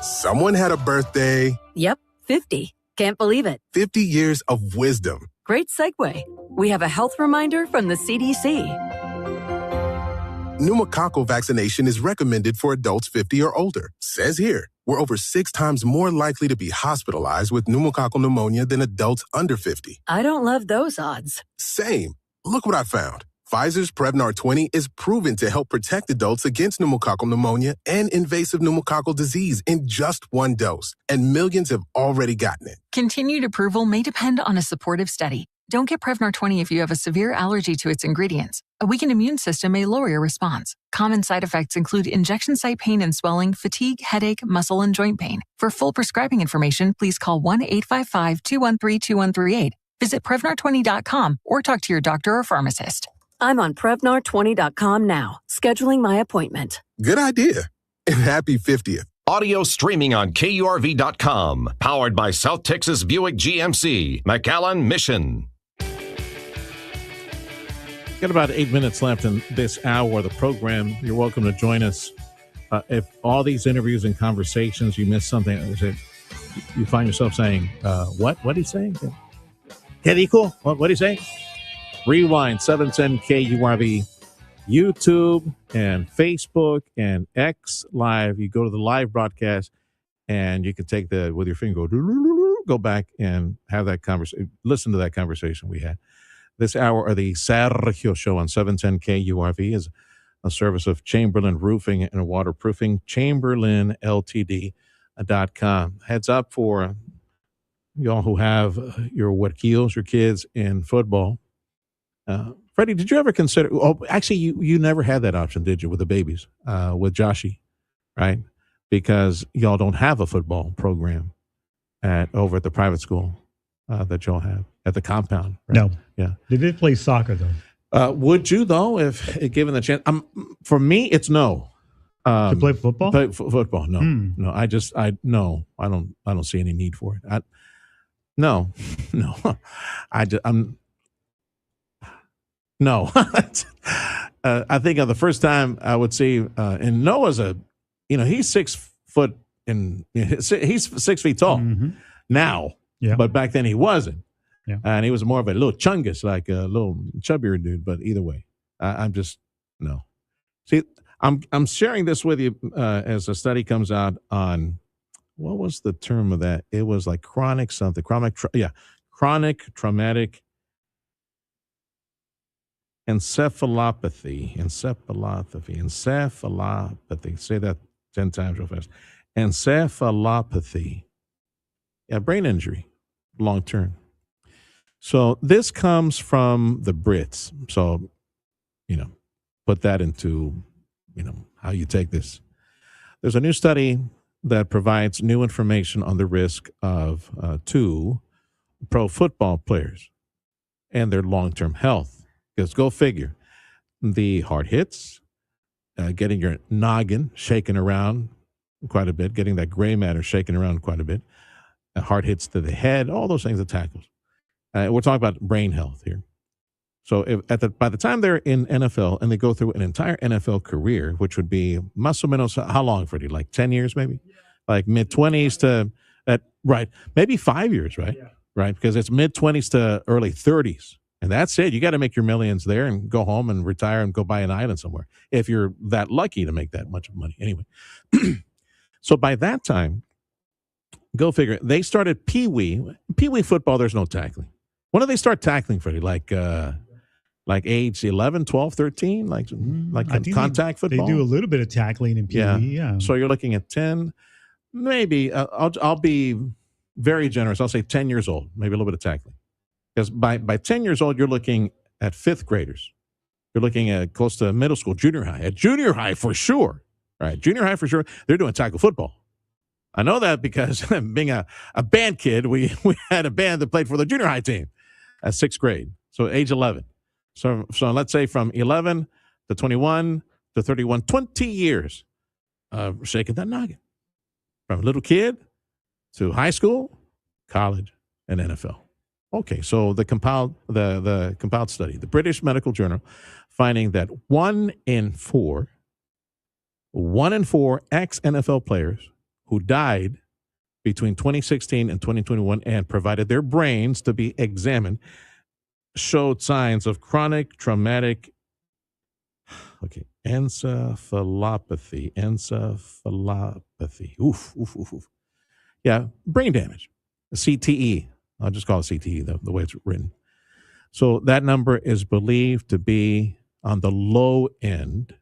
Someone had a birthday. Yep, 50. Can't believe it. 50 years of wisdom. Great segue. We have a health reminder from the CDC. Pneumococcal vaccination is recommended for adults 50 or older. Says here, we're over 6 times more likely to be hospitalized with pneumococcal pneumonia than adults under 50. I don't love those odds. Same. Look what I found. Pfizer's Prevnar 20 is proven to help protect adults against pneumococcal pneumonia and invasive pneumococcal disease in just 1 dose, and millions have already gotten it. Continued approval may depend on a supportive study. Don't get Prevnar 20 if you have a severe allergy to its ingredients. A weakened immune system may lower your response. Common side effects include injection site pain and swelling, fatigue, headache, muscle, and joint pain. For full prescribing information, please call 1-855-213-2138. Visit Prevnar20.com or talk to your doctor or pharmacist. I'm on Prevnar20.com now, scheduling my appointment. Good idea. And happy 50th. Audio streaming on KURV.com. Powered by South Texas Buick GMC, McAllen Mission. Got about 8 minutes left in this hour of the program. You're welcome to join us. If all these interviews and conversations, you miss something, you find yourself saying, what did he say? Get equal? What did he say? Rewind, 710 KURV, YouTube and Facebook and X Live. You go to the live broadcast and you can take with your finger, go back and have that conversation, listen to that conversation we had. This hour of the Sergio Show on 710 KURV is a service of Chamberlain Roofing and Waterproofing, ChamberlainLTD.com. Heads up for y'all who have your huerquillos, your kids in football. Freddie, did you ever consider? Oh, actually, you never had that option, did you, with the babies, with Joshie, right? Because y'all don't have a football program over at the private school that y'all have at the compound. Right? No, yeah, they did play soccer though. Would you though, if given the chance? For me, it's no. To play football? Football? No, no. I don't see any need for it. No. No. I think of the first time I would see, and Noah's he's 6 foot and he's 6 feet tall now, but back then he wasn't. Yeah. And he was more of a little chungus, like a little chubbier dude. But either way, I'm just, no. See, I'm sharing this with you as a study comes out on, what was the term of that? It was like chronic traumatic encephalopathy. Say that 10 times real fast. Encephalopathy. Yeah, brain injury, long term. So this comes from the Brits. So, put that into, how you take this. There's a new study that provides new information on the risk of 2 pro football players and their long-term health. Because go figure, the hard hits, getting your noggin shaken around quite a bit, getting that gray matter shaken around quite a bit, hard hits to the head, all those things, the tackles. We're talking about brain health here. So by the time they're in NFL and they go through an entire NFL career, which would be más o menos, how long, Freddie? Like 10 years maybe? like mid-20s to maybe 5 years, right? Yeah. Right, because it's mid-20s to early 30s. And that's it. You got to make your millions there and go home and retire and go buy an island somewhere if you're that lucky to make that much money. Anyway, so by that time, go figure, they started Pee-wee football. There's no tackling. When do they start tackling, Freddie? Like age 11, 12, 13? Like contact football? They do a little bit of tackling in Pee-wee, yeah. So you're looking at 10, maybe, I'll be very generous. I'll say 10 years old, maybe a little bit of tackling. Because by 10 years old, you're looking at fifth graders. You're looking at close to middle school, junior high. At junior high, for sure. Right, junior high, for sure, they're doing tackle football. I know that because being a band kid, we had a band that played for the junior high team at sixth grade. So age 11. So let's say from 11 to 21 to 31, 20 years of shaking that noggin. From little kid to high school, college, and NFL. Okay, so the compiled study, the British Medical Journal, finding that 1 in 4 ex-NFL players who died between 2016 and 2021 and provided their brains to be examined showed signs of chronic traumatic encephalopathy. Oof. Yeah, brain damage, CTE. I'll just call it CTE, the way it's written. So that number is believed to be on the low end.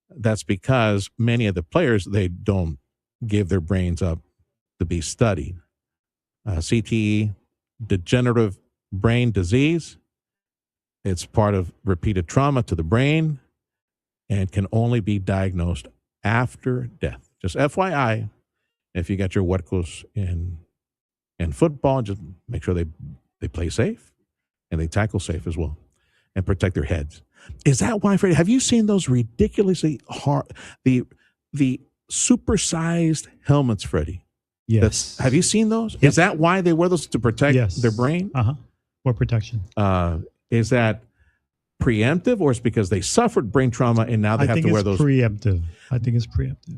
That's because many of the players, they don't give their brains up to be studied. CTE, degenerative brain disease. It's part of repeated trauma to the brain and can only be diagnosed after death. Just FYI, if you got your huercos in football, just make sure they play safe and they tackle safe as well and protect their heads. Is that why, Freddie, have you seen those ridiculously hard, the supersized helmets, Freddie? Yes. Have you seen those? Yep. Is that why they wear those, to protect their brain? More protection. Is that preemptive, or is it because they suffered brain trauma and now they have to wear those? Preemptive. I think it's preemptive.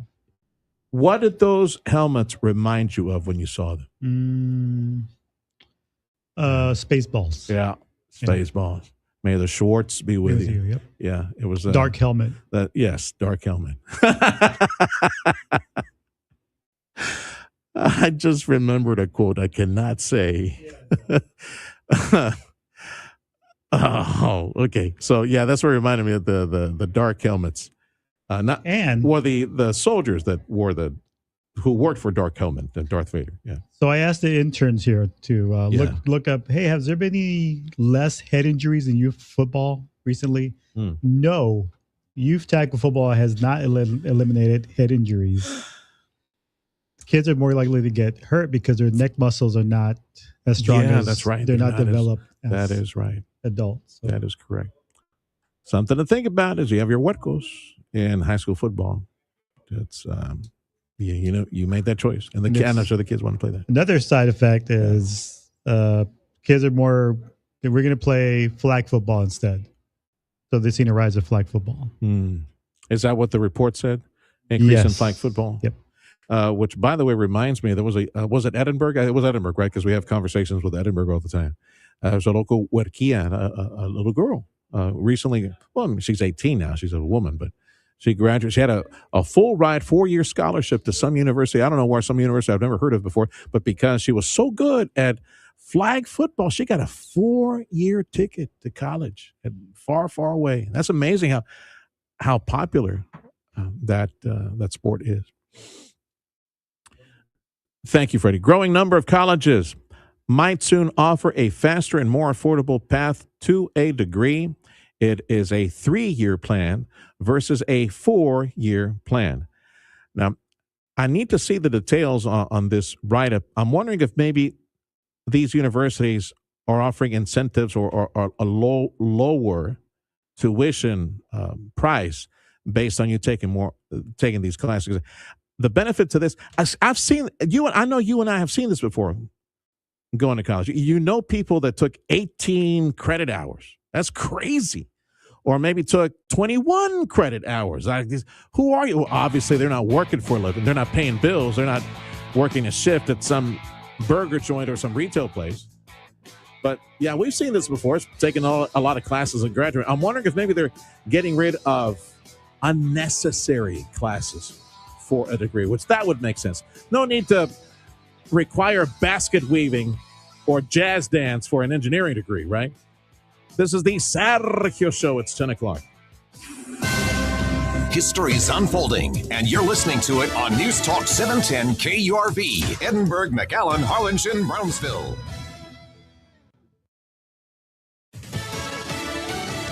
What did those helmets remind you of when you saw them? Spaceballs. Yeah, Spaceballs. May the Schwartz be with you. Yep. Yeah, it was dark helmet. Yes, dark helmet. I just remembered a quote I cannot say. Oh, okay. So yeah, that's what reminded me of the dark helmets. The soldiers that who worked for Dark Helmet and Darth Vader. Yeah. So I asked the interns here to look up, hey, has there been any less head injuries in youth football recently? No. Youth tackle football has not eliminated head injuries. Kids are more likely to get hurt because their neck muscles are not as strong as that's right. They're not developed as that is right. Adults. So. That is correct. Something to think about is you have your huercos in high school football. It's you made that choice, and I'm sure the kids want to play that. Another side effect is kids are more. We're going to play flag football instead, so they've seen a rise of flag football. Is that what the report said? Increase in flag football. Yep. Which, by the way, reminds me, there was was it Edinburgh? It was Edinburgh, right? Because we have conversations with Edinburgh all the time. There's a local huerquilla, a little girl, recently. Well, she's 18 now. She's a woman, but she graduated. She had a full ride 4-year scholarship to some university. I don't know where, some university I've never heard of before, but because she was so good at flag football, she got a 4-year ticket to college at far, far away. That's amazing how popular that sport is. Thank you, Freddie. Growing number of colleges might soon offer a faster and more affordable path to a degree. It is a 3-year plan versus a 4-year plan. Now, I need to see the details on this write-up. I'm wondering if maybe these universities are offering incentives or a lower tuition price based on you taking these classes. The benefit to this, I've seen you, and I know you and I have seen this before. Going to college, you know, people that took 18 credit hours. That's crazy. or maybe took 21 credit hours. Who are you? Well, obviously, they're not working for a living. They're not paying bills. They're not working a shift at some burger joint or some retail place. But, yeah, we've seen this before. It's taken a lot of classes and graduate. I'm wondering if maybe they're getting rid of unnecessary classes for a degree, which that would make sense. No need to require basket weaving or jazz dance for an engineering degree, right? This is the Sergio Show. It's 10 o'clock. History's unfolding, and you're listening to it on News Talk 710 KURV, Edinburgh, McAllen, Harlingen, Brownsville.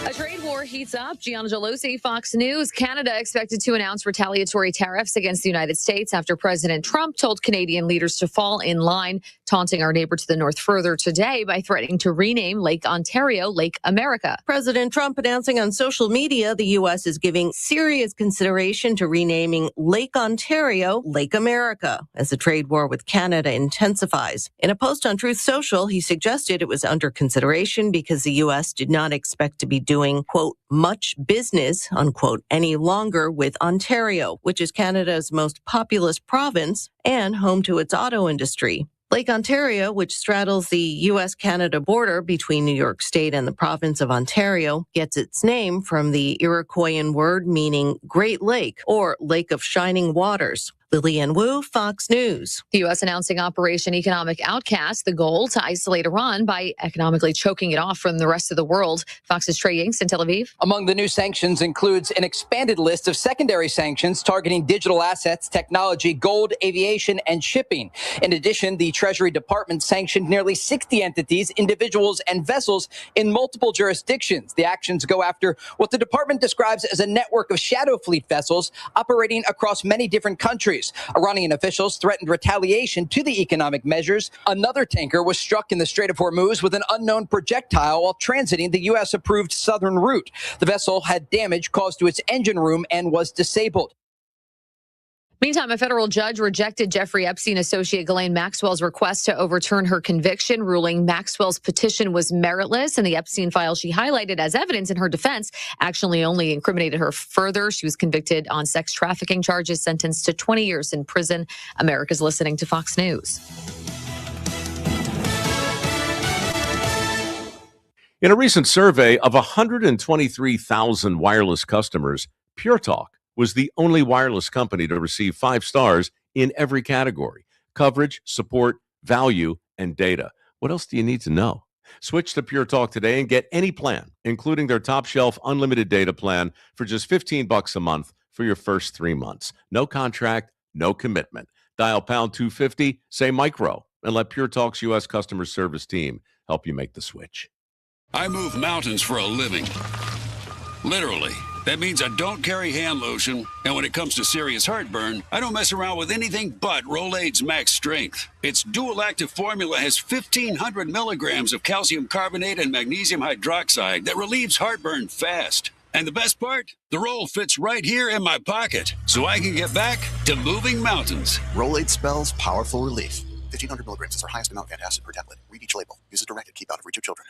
A trade war heats up. Gianna Gelosi, Fox News. Canada expected to announce retaliatory tariffs against the United States after President Trump told Canadian leaders to fall in line, taunting our neighbor to the north further today by threatening to rename Lake Ontario Lake America. President Trump announcing on social media the U.S. is giving serious consideration to renaming Lake Ontario Lake America as the trade war with Canada intensifies. In a post on Truth Social, he suggested it was under consideration because the U.S. did not expect to be doing, quote, much business, unquote, any longer with Ontario, which is Canada's most populous province and home to its auto industry. Lake Ontario, which straddles the U.S.-Canada border between New York State and the province of Ontario, gets its name from the Iroquoian word meaning Great Lake or Lake of Shining Waters. Lillian Wu, Fox News. The U.S. announcing Operation Economic Outcast, the goal to isolate Iran by economically choking it off from the rest of the world. Fox's Trey Yanks in Tel Aviv. Among the new sanctions includes an expanded list of secondary sanctions targeting digital assets, technology, gold, aviation, and shipping. In addition, the Treasury Department sanctioned nearly 60 entities, individuals, and vessels in multiple jurisdictions. The actions go after what the department describes as a network of shadow fleet vessels operating across many different countries. Iranian officials threatened retaliation to the economic measures. Another tanker was struck in the Strait of Hormuz with an unknown projectile while transiting the U.S.-approved southern route. The vessel had damage caused to its engine room and was disabled. Meantime, a federal judge rejected Jeffrey Epstein associate Ghislaine Maxwell's request to overturn her conviction, ruling Maxwell's petition was meritless, and the Epstein file she highlighted as evidence in her defense actually only incriminated her further. She was convicted on sex trafficking charges, sentenced to 20 years in prison. America's listening to Fox News. In a recent survey of 123,000 wireless customers, Pure Talk was the only wireless company to receive 5 stars in every category: coverage, support, value, and data. What else do you need to know? Switch to Pure Talk today and get any plan, including their top shelf unlimited data plan for just $15 a month for your first 3 months. No contract, no commitment. Dial pound 250, say micro, and let Pure Talk's U.S. customer service team help you make the switch. I move mountains for a living. Literally. That means I don't carry hand lotion, and when it comes to serious heartburn, I don't mess around with anything but Rolaids Max Strength. Its dual-active formula has 1,500 milligrams of calcium carbonate and magnesium hydroxide that relieves heartburn fast. And the best part? The roll fits right here in my pocket, so I can get back to moving mountains. Rolaids spells powerful relief. 1,500 milligrams is our highest amount of antacid per tablet. Read each label. Use as directed. Keep out of reach of children.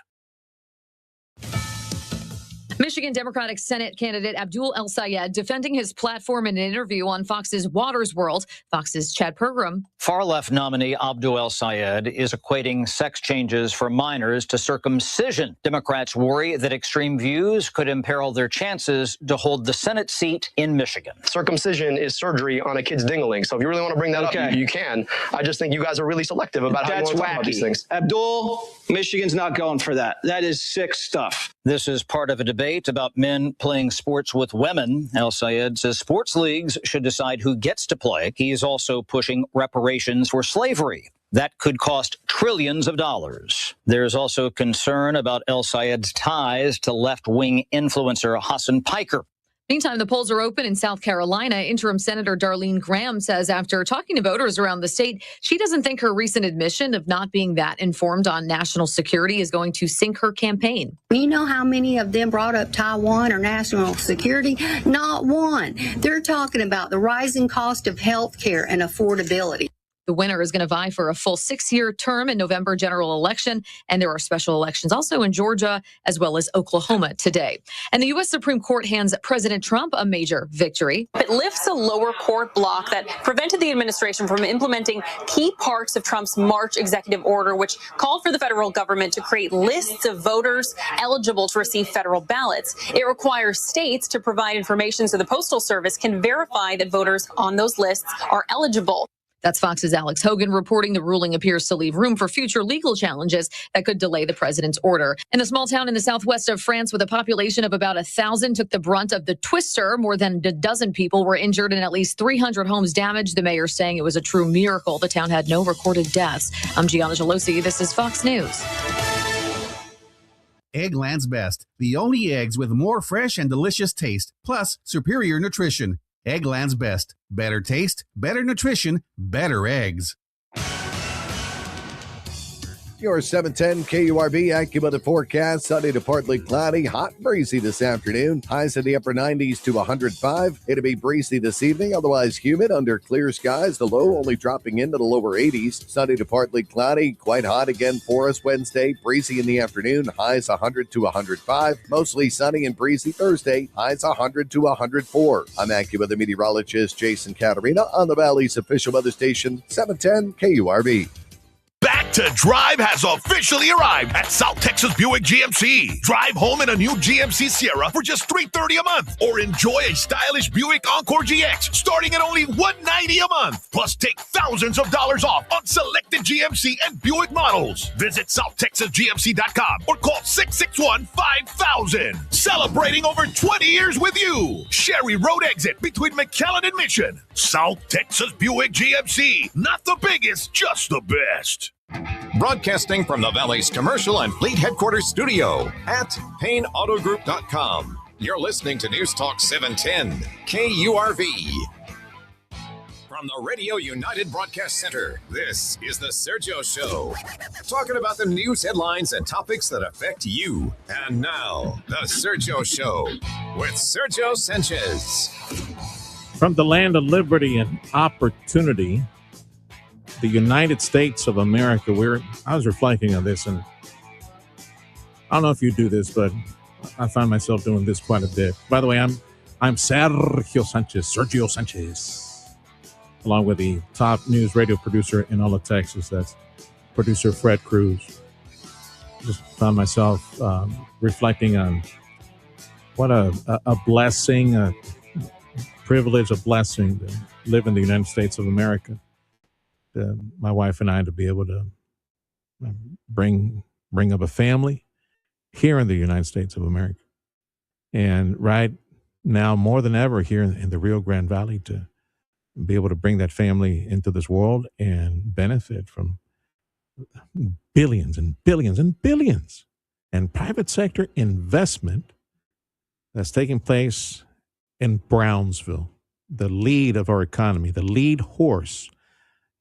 Michigan Democratic Senate candidate Abdul El Sayed defending his platform in an interview on Fox's Water's World. Fox's Chad Pergram. Far-left nominee Abdul El Sayed is equating sex changes for minors to circumcision. Democrats worry that extreme views could imperil their chances to hold the Senate seat in Michigan. Circumcision is surgery on a kid's dingling. So if you really want to bring that up, you can. I just think you guys are really selective about how you want to talk about these things. Abdul, Michigan's not going for that. That is sick stuff. This is part of a debate about men playing sports with women. El Sayed says sports leagues should decide who gets to play. He is also pushing reparations for slavery. That could cost trillions of dollars. There's also concern about El Sayed's ties to left-wing influencer Hassan Piker. Meantime, the polls are open in South Carolina. Interim Senator Darlene Graham says after talking to voters around the state, she doesn't think her recent admission of not being that informed on national security is going to sink her campaign. You know how many of them brought up Taiwan or national security? Not one. They're talking about the rising cost of health care and affordability. The winner is going to vie for a full 6-year term in November general election, and there are special elections also in Georgia as well as Oklahoma today. And the U.S. Supreme Court hands President Trump a major victory. It lifts a lower court block that prevented the administration from implementing key parts of Trump's March executive order, which called for the federal government to create lists of voters eligible to receive federal ballots. It requires states to provide information so the Postal Service can verify that voters on those lists are eligible. That's Fox's Alex Hogan reporting the ruling appears to leave room for future legal challenges that could delay the president's order. And a small town in the southwest of France with a population of about 1,000 took the brunt of the twister. More than a dozen people were injured and at least 300 homes damaged. The mayor saying it was a true miracle. The town had no recorded deaths. I'm Gianna Gelosi. This is Fox News. Eggland's Best, the only eggs with more fresh and delicious taste, plus superior nutrition. Eggland's Best. Better taste, better nutrition, better eggs. Your 710 KURV AccuWeather forecast. Sunny to partly cloudy, hot and breezy this afternoon. Highs in the upper 90s to 105. It'll be breezy this evening, otherwise humid under clear skies. The low only dropping into the lower 80s. Sunny to partly cloudy, quite hot again for us Wednesday. Breezy in the afternoon, highs 100 to 105. Mostly sunny and breezy Thursday, highs 100 to 104. I'm AccuWeather meteorologist Jason Caterina on the Valley's official weather station, 710 KURV. Back to Drive has officially arrived at South Texas Buick GMC. Drive home in a new GMC Sierra for just $330 a month, or enjoy a stylish Buick Encore GX starting at only $190 a month. Plus, take thousands of dollars off on selected GMC and Buick models. Visit SouthTexasGMC.com or call 661-5000. Celebrating over 20 years with you. Sherry Road exit between McAllen and Mission. South Texas Buick GMC. Not the biggest, just the best. Broadcasting from the Valley's commercial and fleet headquarters studio at PayneAutoGroup.com. You're listening to News Talk 710 KURV. From the Radio United Broadcast Center, this is the Sergio Show. Talking about the news headlines and topics that affect you. And now, the Sergio Show with Sergio Sanchez. From the land of liberty and opportunity, the United States of America, I was reflecting on this, and I don't know if you do this, but I find myself doing this quite a bit. By the way, I'm Sergio Sanchez, along with the top news radio producer in all of Texas. That's producer Fred Cruz. Just found myself reflecting on what a blessing, a privilege, a blessing to live in the United States of America. My wife and I to be able to bring up a family here in the United States of America. And right now, more than ever here in the Rio Grande Valley, to be able to bring that family into this world and benefit from billions and billions and billions and private sector investment that's taking place in Brownsville, the lead of our economy, the lead horse.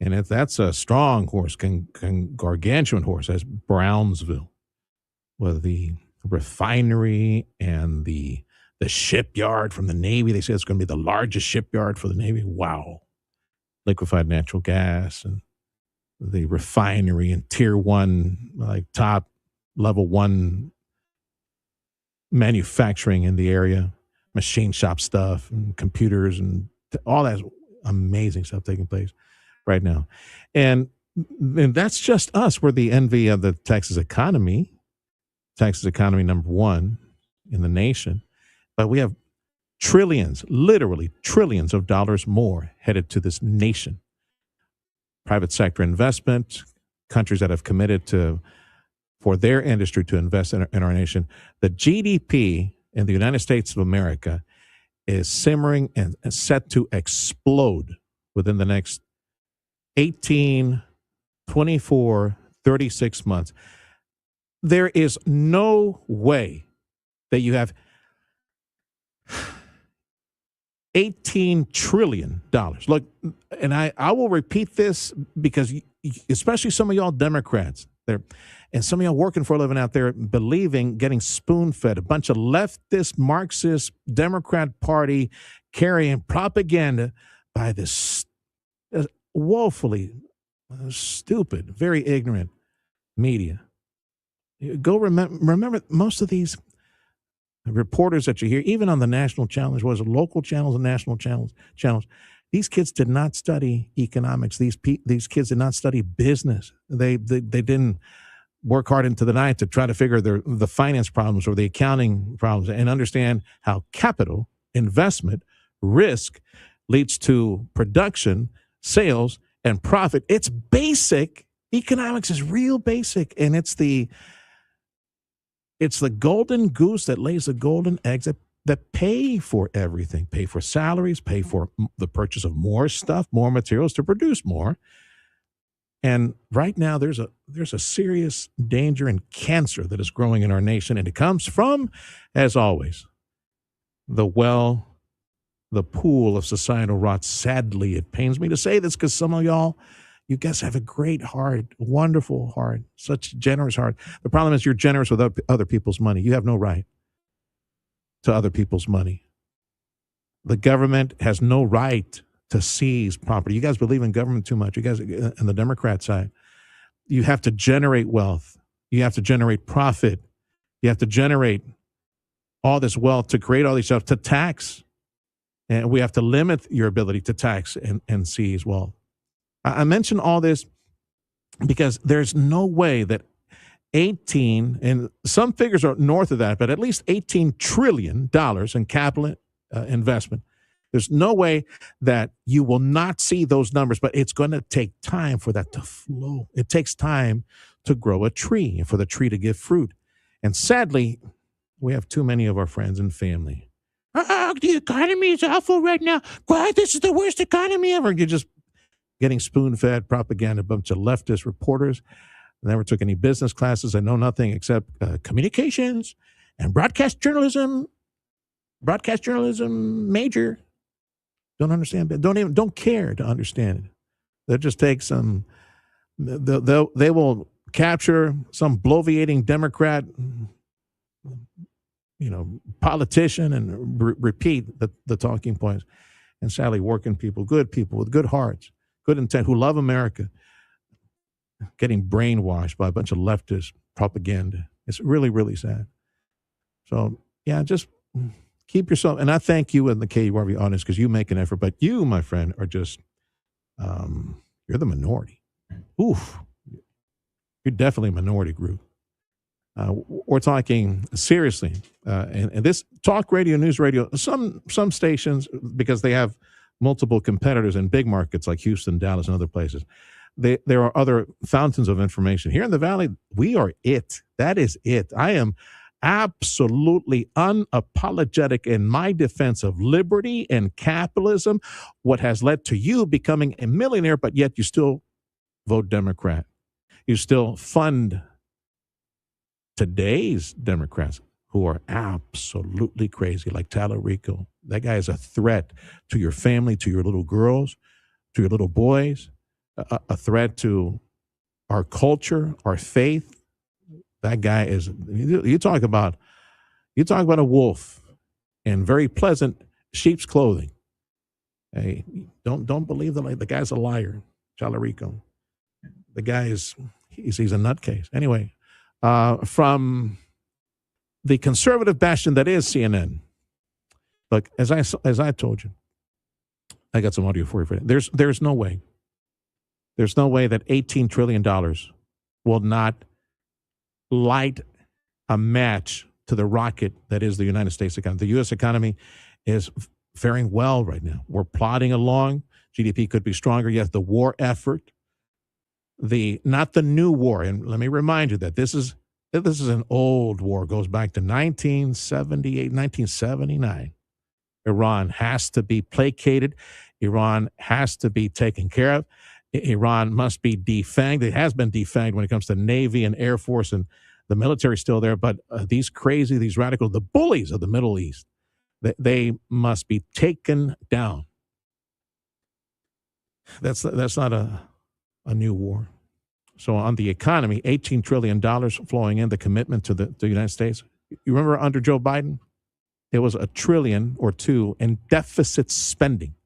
And if that's a strong horse, gargantuan horse, that's Brownsville, with the refinery and the shipyard from the Navy. They say it's going to be the largest shipyard for the Navy. Wow. Liquefied natural gas and the refinery and tier one, like top level one manufacturing in the area, machine shop stuff and computers and all that amazing stuff taking place right now. And that's just us. We're the envy of the Texas economy. Texas economy number one in the nation. But we have trillions, literally trillions of dollars more headed to this nation. Private sector investment, countries that have committed for their industry to invest in our nation. The GDP in the United States of America is simmering and set to explode within the next 18, 24, 36 months. There is no way that you have $18 trillion. Look, and I will repeat this because especially some of y'all Democrats there, and some of y'all working for a living out there believing, getting spoon-fed, a bunch of leftist, Marxist, Democrat Party carrying propaganda by this woefully Stupid, very ignorant media. Go remember most of these reporters that you hear, even on the national channels, was local channels and national channels. These kids did not study economics. These kids did not study business. They didn't work hard into the night to try to figure the finance problems or the accounting problems and understand how capital, investment, risk leads to production, sales, and profit. It's basic. Economics is real basic, and it's the golden goose that lays the golden eggs that pay for everything, pay for salaries, pay for the purchase of more stuff, more materials to produce more. And right now there's a serious danger and cancer that is growing in our nation, and it comes from, as always, the pool of societal rot. Sadly, it pains me to say this because some of you guys have a great heart, wonderful heart, such generous heart. The problem is you're generous with other people's money. You have no right to other people's money. The government has no right to seize property. You guys believe in government too much. You guys on the Democrat side, you have to generate wealth. You have to generate profit. You have to generate all this wealth to create all these stuff to tax. And we have to limit your ability to tax and seize wealth. I mention all this because there's no way that 18, and some figures are north of that, but at least $18 trillion in capital investment. There's no way that you will not see those numbers, but it's going to take time for that to flow. It takes time to grow a tree and for the tree to give fruit. And sadly, we have too many of our friends and family. The economy is awful right now. Why? This is the worst economy ever. You're just getting spoon-fed propaganda, a bunch of leftist reporters. Never took any business classes. I know nothing except communications and broadcast journalism major. Don't understand. Don't care to understand it. They'll just take some. They will capture some bloviating Democrat, politician, and repeat the talking points. And sadly, working people, good people with good hearts, good intent, who love America, getting brainwashed by a bunch of leftist propaganda. It's really, really sad. So, yeah, just keep yourself, and I thank you and the KURV audience because you make an effort, but you, my friend, are just, you're the minority. Oof. You're definitely a minority group. We're talking seriously, and this talk radio, news radio, some stations, because they have multiple competitors in big markets like Houston, Dallas, and other places, there are other fountains of information. Here in the Valley, we are it. That is it. I am absolutely unapologetic in my defense of liberty and capitalism, what has led to you becoming a millionaire, but yet you still vote Democrat. You still fund today's Democrats who are absolutely crazy, like Tallarico. That guy is a threat to your family, to your little girls, to your little boys, a threat to our culture, our faith. That guy is, you talk about a wolf in very pleasant sheep's clothing. Hey, don't believe the guy's a liar, Tallarico. The guy he's a nutcase. Anyway, from the conservative bastion that is CNN. Look, as I told you, I got some audio for you. There's no way. There's no way that $18 trillion will not light a match to the rocket that is the United States economy. The U.S. economy is faring well right now. We're plodding along. GDP could be stronger. Yes, the war effort, not the new war. And let me remind you that this is an old war. It goes back to 1978, 1979. Iran has to be placated. Iran has to be taken care of. Iran must be defanged. It has been defanged when it comes to Navy and Air Force, and the military is still there. But these radicals, the bullies of the Middle East, they must be taken down. That's not a new war. So on the economy, $18 trillion flowing in, the commitment to the United States. You remember under Joe Biden, it was $1 trillion or $2 trillion in deficit spending.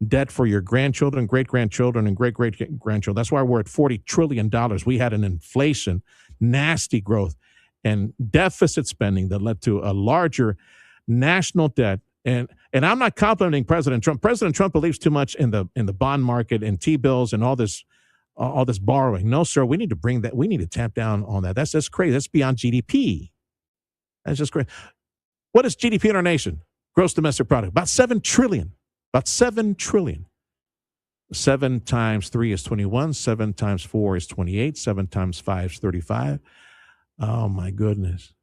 debt for your grandchildren, great-grandchildren, and great-great-grandchildren. That's why we're at $40 trillion. We had an inflation, nasty growth, and deficit spending that led to a larger national debt. And I'm not complimenting President Trump. President Trump believes too much in the bond market and T-bills and all this borrowing. No, sir, we need to bring that. We need to tamp down on that. That's just crazy. That's beyond GDP. That's just crazy. What is GDP in our nation? Gross domestic product. About $7 trillion. About $7 trillion. 7 times 3 is 21. 7 times 4 is 28. 7 times 5 is 35. Oh, my goodness.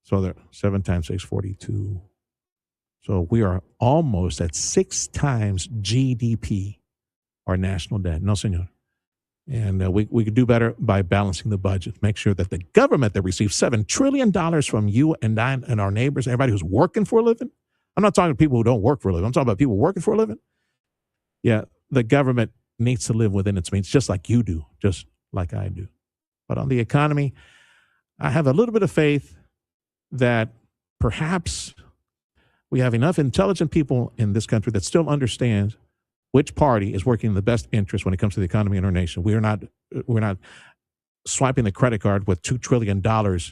So 7 times 6 is 42. So we are almost at 6 times GDP, our national debt. No, senor. And we could do better by balancing the budget. Make sure that the government that receives $7 trillion from you and I and our neighbors, everybody who's working for a living. I'm not talking to people who don't work for a living. I'm talking about people working for a living. Yeah, the government needs to live within its means, just like you do, just like I do. But on the economy, I have a little bit of faith that perhaps we have enough intelligent people in this country that still understands which party is working in the best interest when it comes to the economy in our nation. We're not swiping the credit card with $2 trillion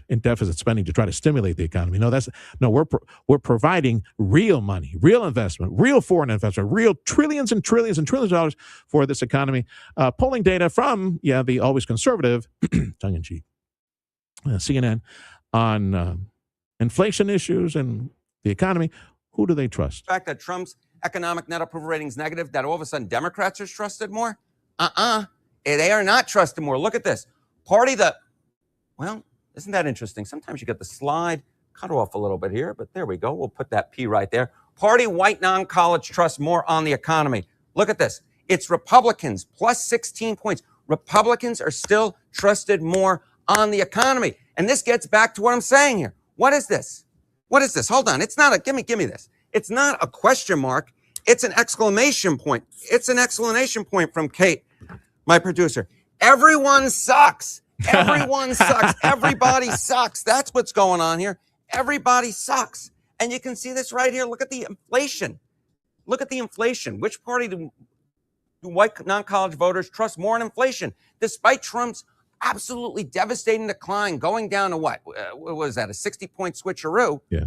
in deficit spending to try to stimulate the economy. No, we're providing real money, real investment, real foreign investment, real trillions and trillions and trillions of dollars for this economy. Polling data from the always conservative, tongue in cheek, CNN on inflation issues and the economy. Who do they trust? The fact that Trump's economic net approval rating is negative, that all of a sudden Democrats are trusted more? They are not trusted more. Look at this. Party that, well, isn't that interesting? Sometimes you get the slide cut off a little bit here, but there we go. We'll put that P right there. Party white non-college trust more on the economy. Look at this. It's Republicans plus 16 points. Republicans are still trusted more on the economy. And this gets back to what I'm saying here. What is this? What is this? Hold on. It's not give me this. It's not a question mark. It's an exclamation point. It's an exclamation point from Kate, my producer. Everyone sucks. Everyone sucks. Everybody sucks. That's what's going on here. Everybody sucks. And you can see this right here. Look at the inflation. Look at the inflation. Which party do white non-college voters trust more in inflation? Despite Trump's absolutely devastating decline, going down to what was that, a 60-point switcheroo? Yeah.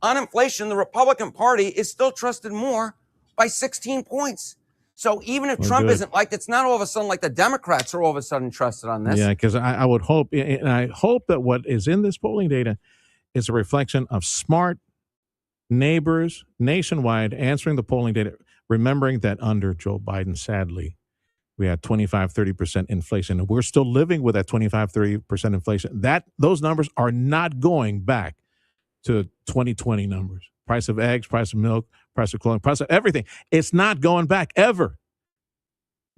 On inflation, the Republican Party is still trusted more by 16 points. So even if Trump isn't liked, it's not all of a sudden like the Democrats are all of a sudden trusted on this. Yeah, because I would hope, and I hope that what is in this polling data is a reflection of smart neighbors nationwide answering the polling data, remembering that under Joe Biden, sadly, we had 25-30% inflation, and we're still living with that 25-30% inflation. Those numbers are not going back to 2020 numbers. Price of eggs, price of milk, price of clothing, price of everything. It's not going back ever.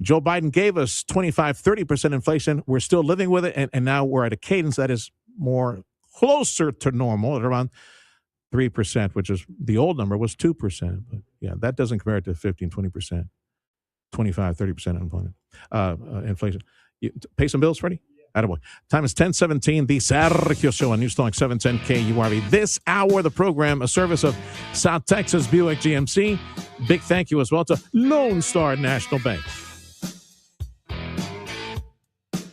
Joe Biden gave us 25-30% inflation. We're still living with it, and now we're at a cadence that is more closer to normal at around 3%, which is the old number was 2%. But yeah, that doesn't compare it to 15-20%. 25-30% unemployment, inflation. Pay some bills, Freddie? Attaboy. Time is 10:17. The Sergio Show on News Talk 710 KURV. This hour, the program, a service of South Texas Buick GMC. Big thank you as well to Lone Star National Bank.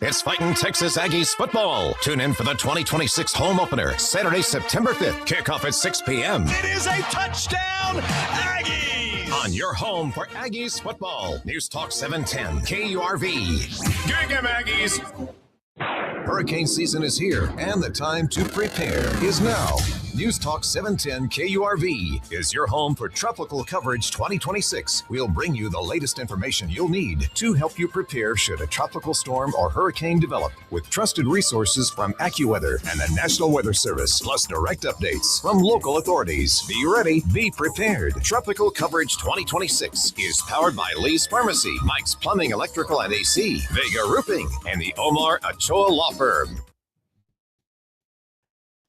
It's Fighting Texas Aggies football. Tune in for the 2026 home opener, Saturday, September 5th. Kickoff at 6 p.m. It is a touchdown, Aggies! On your home for Aggies football. News Talk 710 KURV. Gang 'em, Aggies! Hurricane season is here, and the time to prepare is now. News Talk 710 KURV is your home for tropical coverage 2026. We'll bring you the latest information you'll need to help you prepare should a tropical storm or hurricane develop, with trusted resources from AccuWeather and the National Weather Service, plus direct updates from local authorities. Be ready, be prepared. Tropical Coverage 2026 is powered by Lee's Pharmacy, Mike's Plumbing, Electrical, and AC, Vega Roofing, and the Omar Ochoa Law Firm.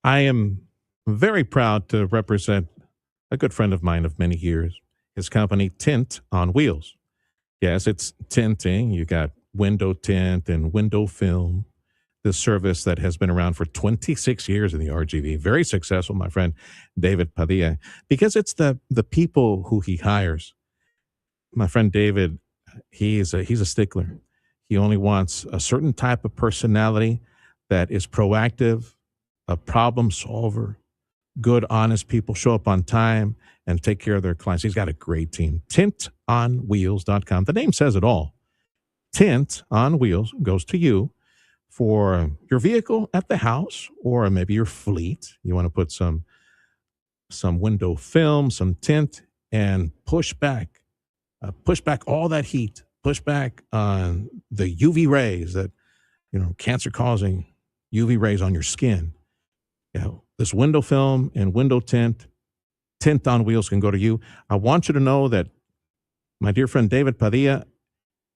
I am very proud to represent a good friend of mine of many years, his company Tint on Wheels. Yes, it's tinting. You got window tint and window film, this service that has been around for 26 years in the RGV. Very successful, my friend David Padilla, because it's the people who he hires. my friend David, he's a stickler. He only wants a certain type of personality that is proactive, a problem solver, good, honest people, show up on time and take care of their clients. He's got a great team. TintOnWheels.com. The name says it all. Tint on Wheels goes to you for your vehicle at the house or maybe your fleet. You want to put some window film, some tint, and push back all that heat, push back on the UV rays that, cancer-causing UV rays on your skin. This window film and window tint on Wheels can go to you. I want you to know that my dear friend David Padilla,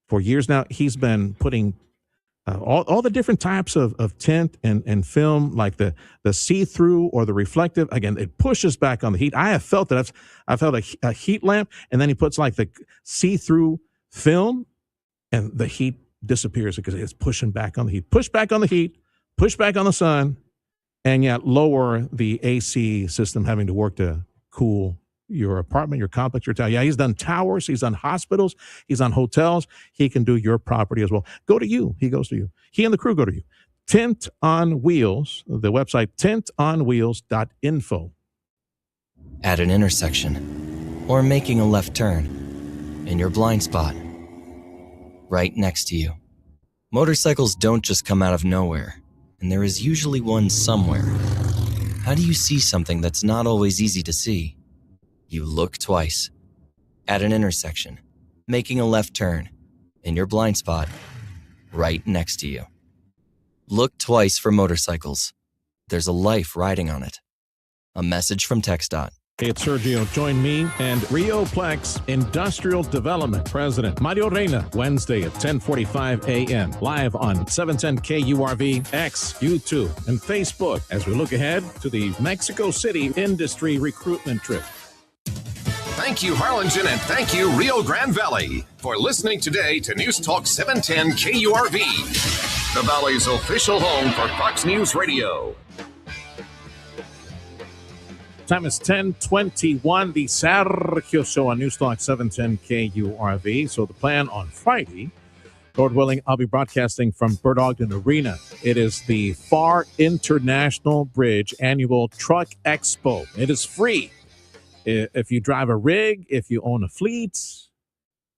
for years now, he's been putting all the different types of tint and film, like the see-through or the reflective. Again, it pushes back on the heat. I have felt that. I've felt a heat lamp, and then he puts like the see-through film, and the heat disappears because it's pushing back on the heat. Push back on the heat, push back on the sun, and yet lower the AC system having to work to cool your apartment, your complex, your tower. Yeah, he's done towers, he's done hospitals, he's on hotels. He can do your property as well. Go to you. He goes to you. He and the crew go to you. Tint on Wheels, the website, tintonwheels.info. At an intersection or making a left turn in your blind spot, right next to you. Motorcycles don't just come out of nowhere, and there is usually one somewhere. How do you see something that's not always easy to see? You look twice. At an intersection, making a left turn, in your blind spot, right next to you. Look twice for motorcycles. There's a life riding on it. A message from TxDOT. Hey, it's Sergio. Join me and Rioplex Industrial Development President Mario Reina Wednesday at 10:45 a.m. live on 710 KURV, X, YouTube, and Facebook as we look ahead to the Mexico City industry recruitment trip. Thank you, Harlingen, and thank you, Rio Grande Valley, for listening today to News Talk 710 KURV, the Valley's official home for Fox News Radio. Time is 10:21, the Sergio Show on News Talk 710 KURV. So the plan on Friday, Lord willing, I'll be broadcasting from Bird Ogden Arena. It is the FAR International Bridge Annual Truck Expo. It is free. If you drive a rig, if you own a fleet,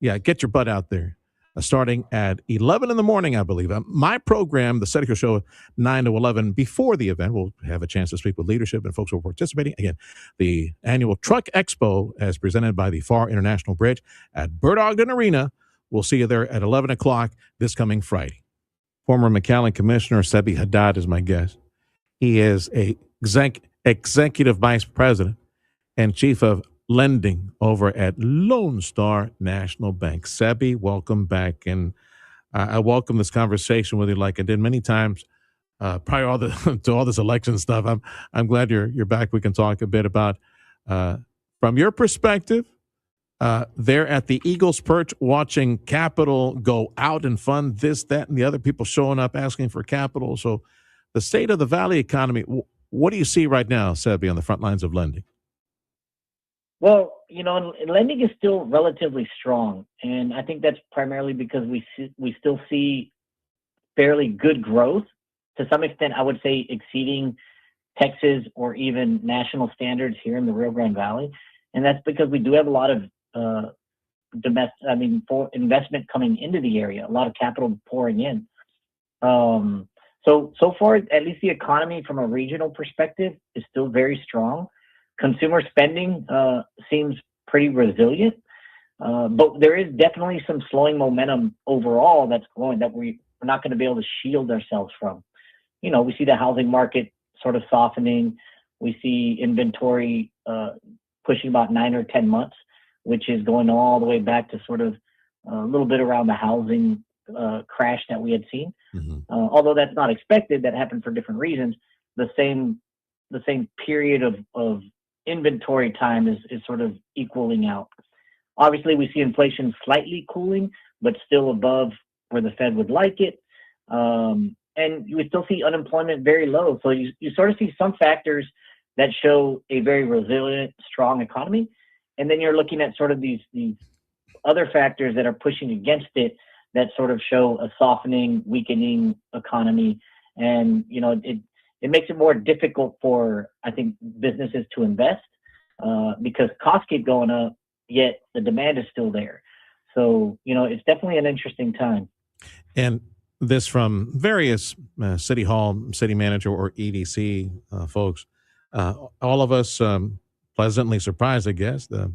get your butt out there. Starting at 11 in the morning, I believe. My program, the Sergio Show, 9 to 11 before the event. We'll have a chance to speak with leadership and folks who are participating. Again, the annual Truck Expo as presented by the FAR International Bridge at Bird Ogden Arena. We'll see you there at 11 o'clock this coming Friday. Former McAllen Commissioner Sebi Haddad is my guest. He is a executive vice president and chief of lending over at Lone Star National Bank. Sebi, welcome back. And I welcome this conversation with you like I did many times prior to all this election stuff. I'm glad you're back. We can talk a bit about, from your perspective, there at the Eagles Perch, watching capital go out and fund this, that, and the other, people showing up asking for capital. So the state of the Valley economy, what do you see right now, Sebi, on the front lines of lending? Well, lending is still relatively strong, and I think that's primarily because we still see fairly good growth. To some extent, I would say exceeding Texas or even national standards here in the Rio Grande Valley, and that's because we do have a lot of for investment coming into the area, a lot of capital pouring in. So far, at least the economy from a regional perspective is still very strong. Consumer spending seems pretty resilient, but there is definitely some slowing momentum overall that's going that we're not going to be able to shield ourselves from. We see the housing market sort of softening. We see inventory pushing about 9 or 10 months, which is going all the way back to sort of a little bit around the housing crash that we had seen. Mm-hmm. Although that's not expected, that happened for different reasons. The same period of inventory time is sort of equaling out. Obviously, we see inflation slightly cooling, but still above where the Fed would like it. And we still see unemployment very low. So you sort of see some factors that show a very resilient, strong economy. And then you're looking at sort of these other factors that are pushing against it that sort of show a softening, weakening economy. And, it makes it more difficult for, I think, businesses to invest because costs keep going up, yet the demand is still there. So, it's definitely an interesting time. And this from various city hall, city manager, or EDC folks. All of us pleasantly surprised, I guess. The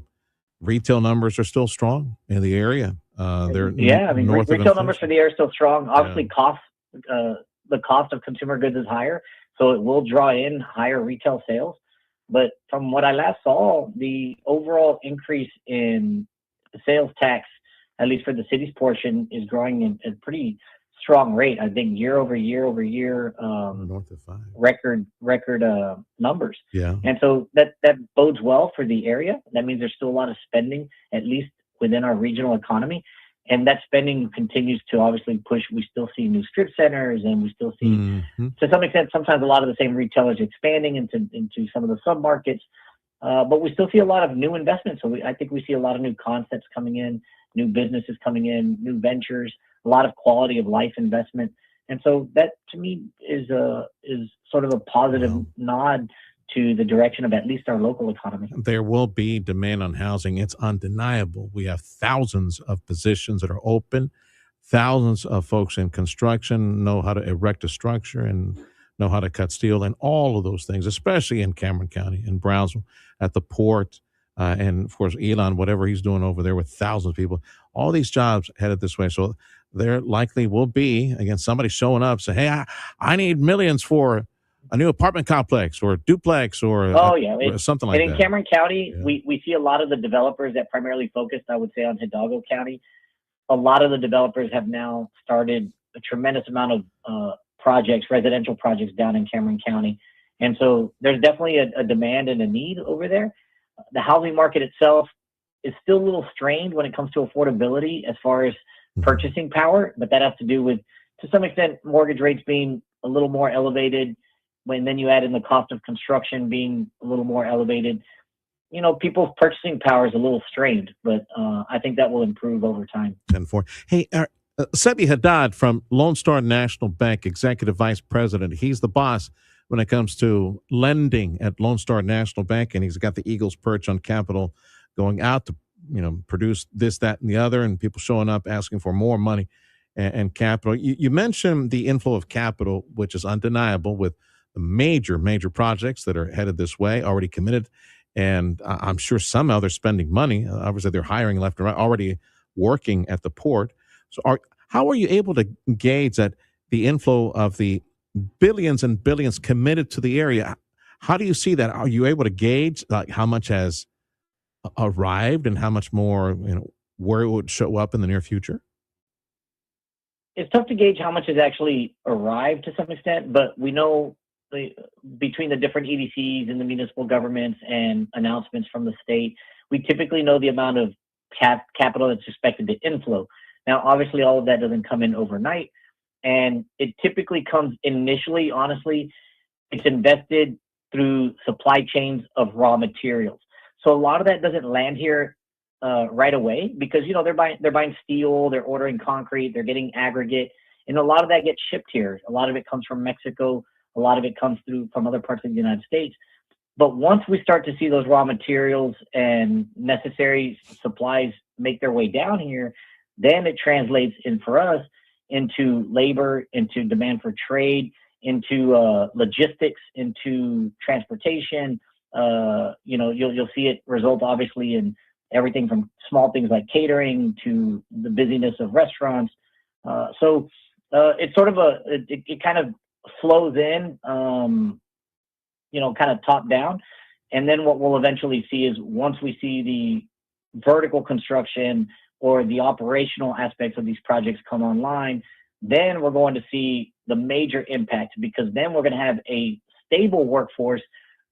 retail numbers are still strong in the area. They're retail numbers for the year are still strong. Obviously, the cost of consumer goods is higher, so it will draw in higher retail sales. But from what I last saw, the overall increase in sales tax, at least for the city's portion, is growing in a pretty strong rate. I think year over year, north of 5 record numbers. Yeah. And so that bodes well for the area. That means there's still a lot of spending, at least within our regional economy. And that spending continues to obviously push. We still see new strip centers, and we still see, to some extent, sometimes a lot of the same retailers expanding into some of the submarkets. But we still see a lot of new investments. So I think we see a lot of new concepts coming in, new businesses coming in, new ventures, a lot of quality of life investment. And so that, to me, is sort of a positive nod to the direction of at least our local economy. There will be demand on housing. It's undeniable. We have thousands of positions that are open. Thousands of folks in construction know how to erect a structure and know how to cut steel and all of those things, especially in Cameron County, in Brownsville, at the port, and, of course, Elon, whatever he's doing over there with thousands of people. All these jobs headed this way. So there likely will be, again, somebody showing up, say, hey, I need millions for a new apartment complex or duplex or something like that. And in Cameron County, we see a lot of the developers that primarily focused, I would say, on Hidalgo County. A lot of the developers have now started a tremendous amount of projects, residential projects down in Cameron County. And so there's definitely a demand and a need over there. The housing market itself is still a little strained when it comes to affordability as far as purchasing power, but that has to do with, to some extent, mortgage rates being a little more elevated. When then you add in the cost of construction being a little more elevated, people's purchasing power is a little strained, but I think that will improve over time. 10-4. Hey, Sebi Haddad from Lone Star National Bank, Executive Vice President. He's the boss when it comes to lending at Lone Star National Bank, and he's got the Eagles perch on capital going out to, produce this, that, and the other, and people showing up asking for more money and capital. You mentioned the inflow of capital, which is undeniable with major projects that are headed this way, already committed. And I'm sure somehow they're spending money. Obviously, they're hiring left and right, already working at the port. So how are you able to gauge that the inflow of the billions and billions committed to the area? How do you see that? Are you able to gauge how much has arrived and how much more, where it would show up in the near future? It's tough to gauge how much has actually arrived to some extent, but we know between the different EDCs and the municipal governments and announcements from the state, we typically know the amount of capital that's expected to inflow. Now, obviously, all of that doesn't come in overnight, and it typically comes initially, honestly, it's invested through supply chains of raw materials. So a lot of that doesn't land here right away because, they're buying steel, they're ordering concrete, they're getting aggregate, and a lot of that gets shipped here. A lot of it comes from Mexico. A lot of it comes through from other parts of the United States. But once we start to see those raw materials and necessary supplies make their way down here, then it translates in for us into labor, into demand for trade, into logistics, into transportation. You'll see it result obviously in everything from small things like catering to the busyness of restaurants. So it's sort of it kind of flows in, kind of top down. And then what we'll eventually see is once we see the vertical construction or the operational aspects of these projects come online, then we're going to see the major impact because then we're going to have a stable workforce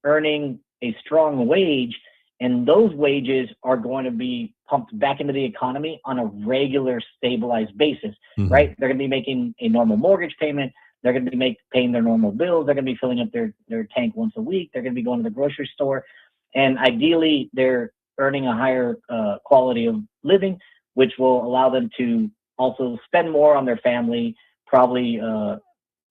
earning a strong wage. And those wages are going to be pumped back into the economy on a regular, stabilized basis, right? They're going to be making a normal mortgage payment. They're going to be paying their normal bills. They're going to be filling up their tank once a week. They're going to be going to the grocery store. And ideally, they're earning a higher quality of living which will allow them to also spend more on their family, probably a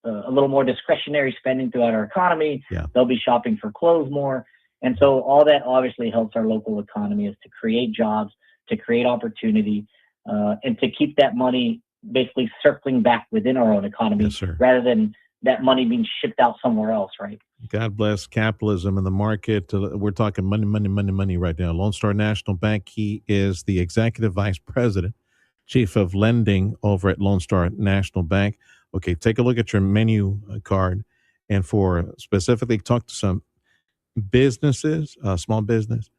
little more discretionary spending throughout our economy. Yeah. They'll be shopping for clothes more. And so all that obviously helps our local economy, is to create jobs, to create opportunity, and to keep that money basically circling back within our own economy, rather than that money being shipped out somewhere else, right? God bless capitalism and the market. We're talking money right now. Lone Star National Bank, he is the executive vice president, chief of lending over at Lone Star National Bank. Okay, take a look at your menu card, and for specifically talk to some businesses, small business,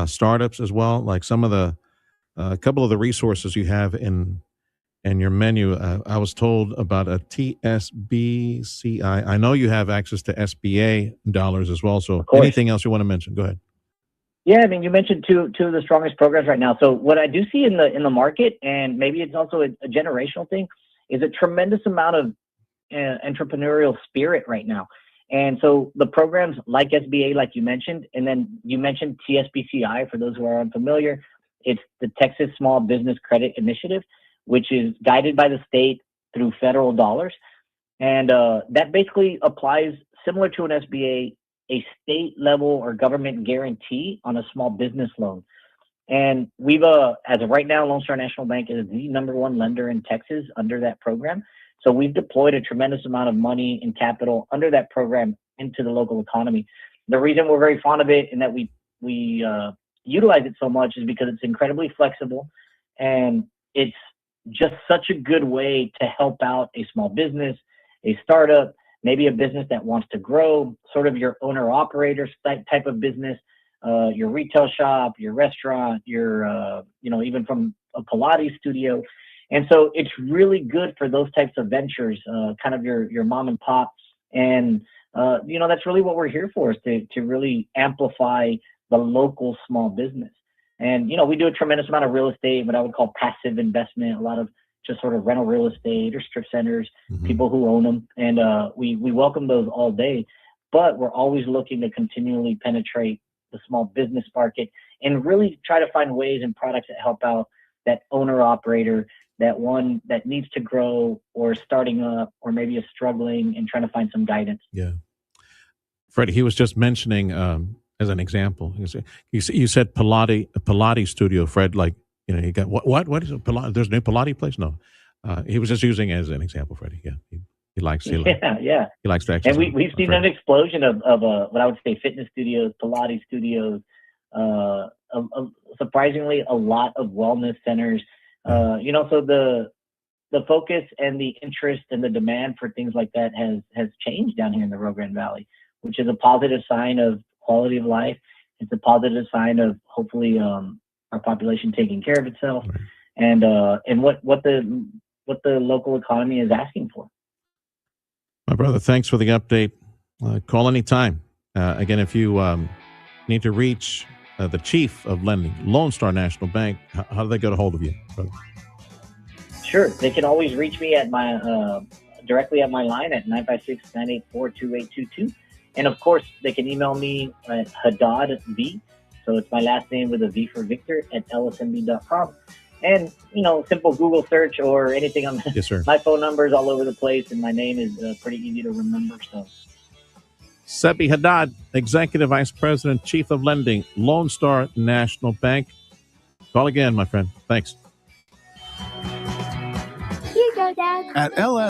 startups as well, like some of the, a couple of the resources you have in your menu. I was told about a TSBCI. I know you have access to SBA dollars as well. So anything else you want to mention? Go ahead. Yeah, I mean, you mentioned two of the strongest programs right now. So what I do see in the market, and maybe it's also a generational thing, is a tremendous amount of entrepreneurial spirit right now. And so the programs like SBA, like you mentioned, and then you mentioned TSBCI, for those who are unfamiliar, it's the Texas Small Business Credit Initiative, which is guided by the state through federal dollars. And that basically applies, similar to an SBA, a state level or government guarantee on a small business loan. And we've, as of right now, Lone Star National Bank is the #1 lender in Texas under that program. So we've deployed a tremendous amount of money and capital under that program into the local economy. The reason we're very fond of it and that we utilize it so much is because it's incredibly flexible, and it's just such a good way to help out a small business, a startup, maybe a business that wants to grow, sort of your owner-operator type of business, your retail shop, your restaurant, your, even from a Pilates studio. And so it's really good for those types of ventures, kind of your mom and pop. And, that's really what we're here for, is to really amplify the local small business. And, we do a tremendous amount of real estate, what I would call passive investment, a lot of just sort of rental real estate or strip centers, people who own them. And we welcome those all day, but we're always looking to continually penetrate the small business market and really try to find ways and products that help out that owner operator, that one that needs to grow or starting up or maybe is struggling and trying to find some guidance. Yeah. Freddie, he was just mentioning, as an example, you said Pilates studio, Fred, like, you got what is it? Pilates? There's a new Pilates place? No. He was just using it as an example, Freddie. Yeah. He likes to exercise. And we've seen an explosion of what I would say fitness studios, Pilates studios, surprisingly a lot of wellness centers. So the focus and the interest and the demand for things like that has changed down here in the Rio Grande Valley, which is a positive sign of quality of life. It's a positive sign of hopefully our population taking care of itself, and what the local economy is asking for. My brother, thanks for the update. Call anytime. Again, if you need to reach the chief of lending, Lone Star National Bank, how do they get a hold of you, brother? Sure. They can always reach me at my directly at my line at 956-984-2822. And of course, they can email me at Haddad V. So it's my last name with a V for Victor at lsmb.com. And, simple Google search or anything on my phone number is all over the place, and my name is pretty easy to remember. So, Sebi Haddad, Executive Vice President, Chief of Lending, Lone Star National Bank. Call again, my friend. Thanks. Here you go, Dad. At LS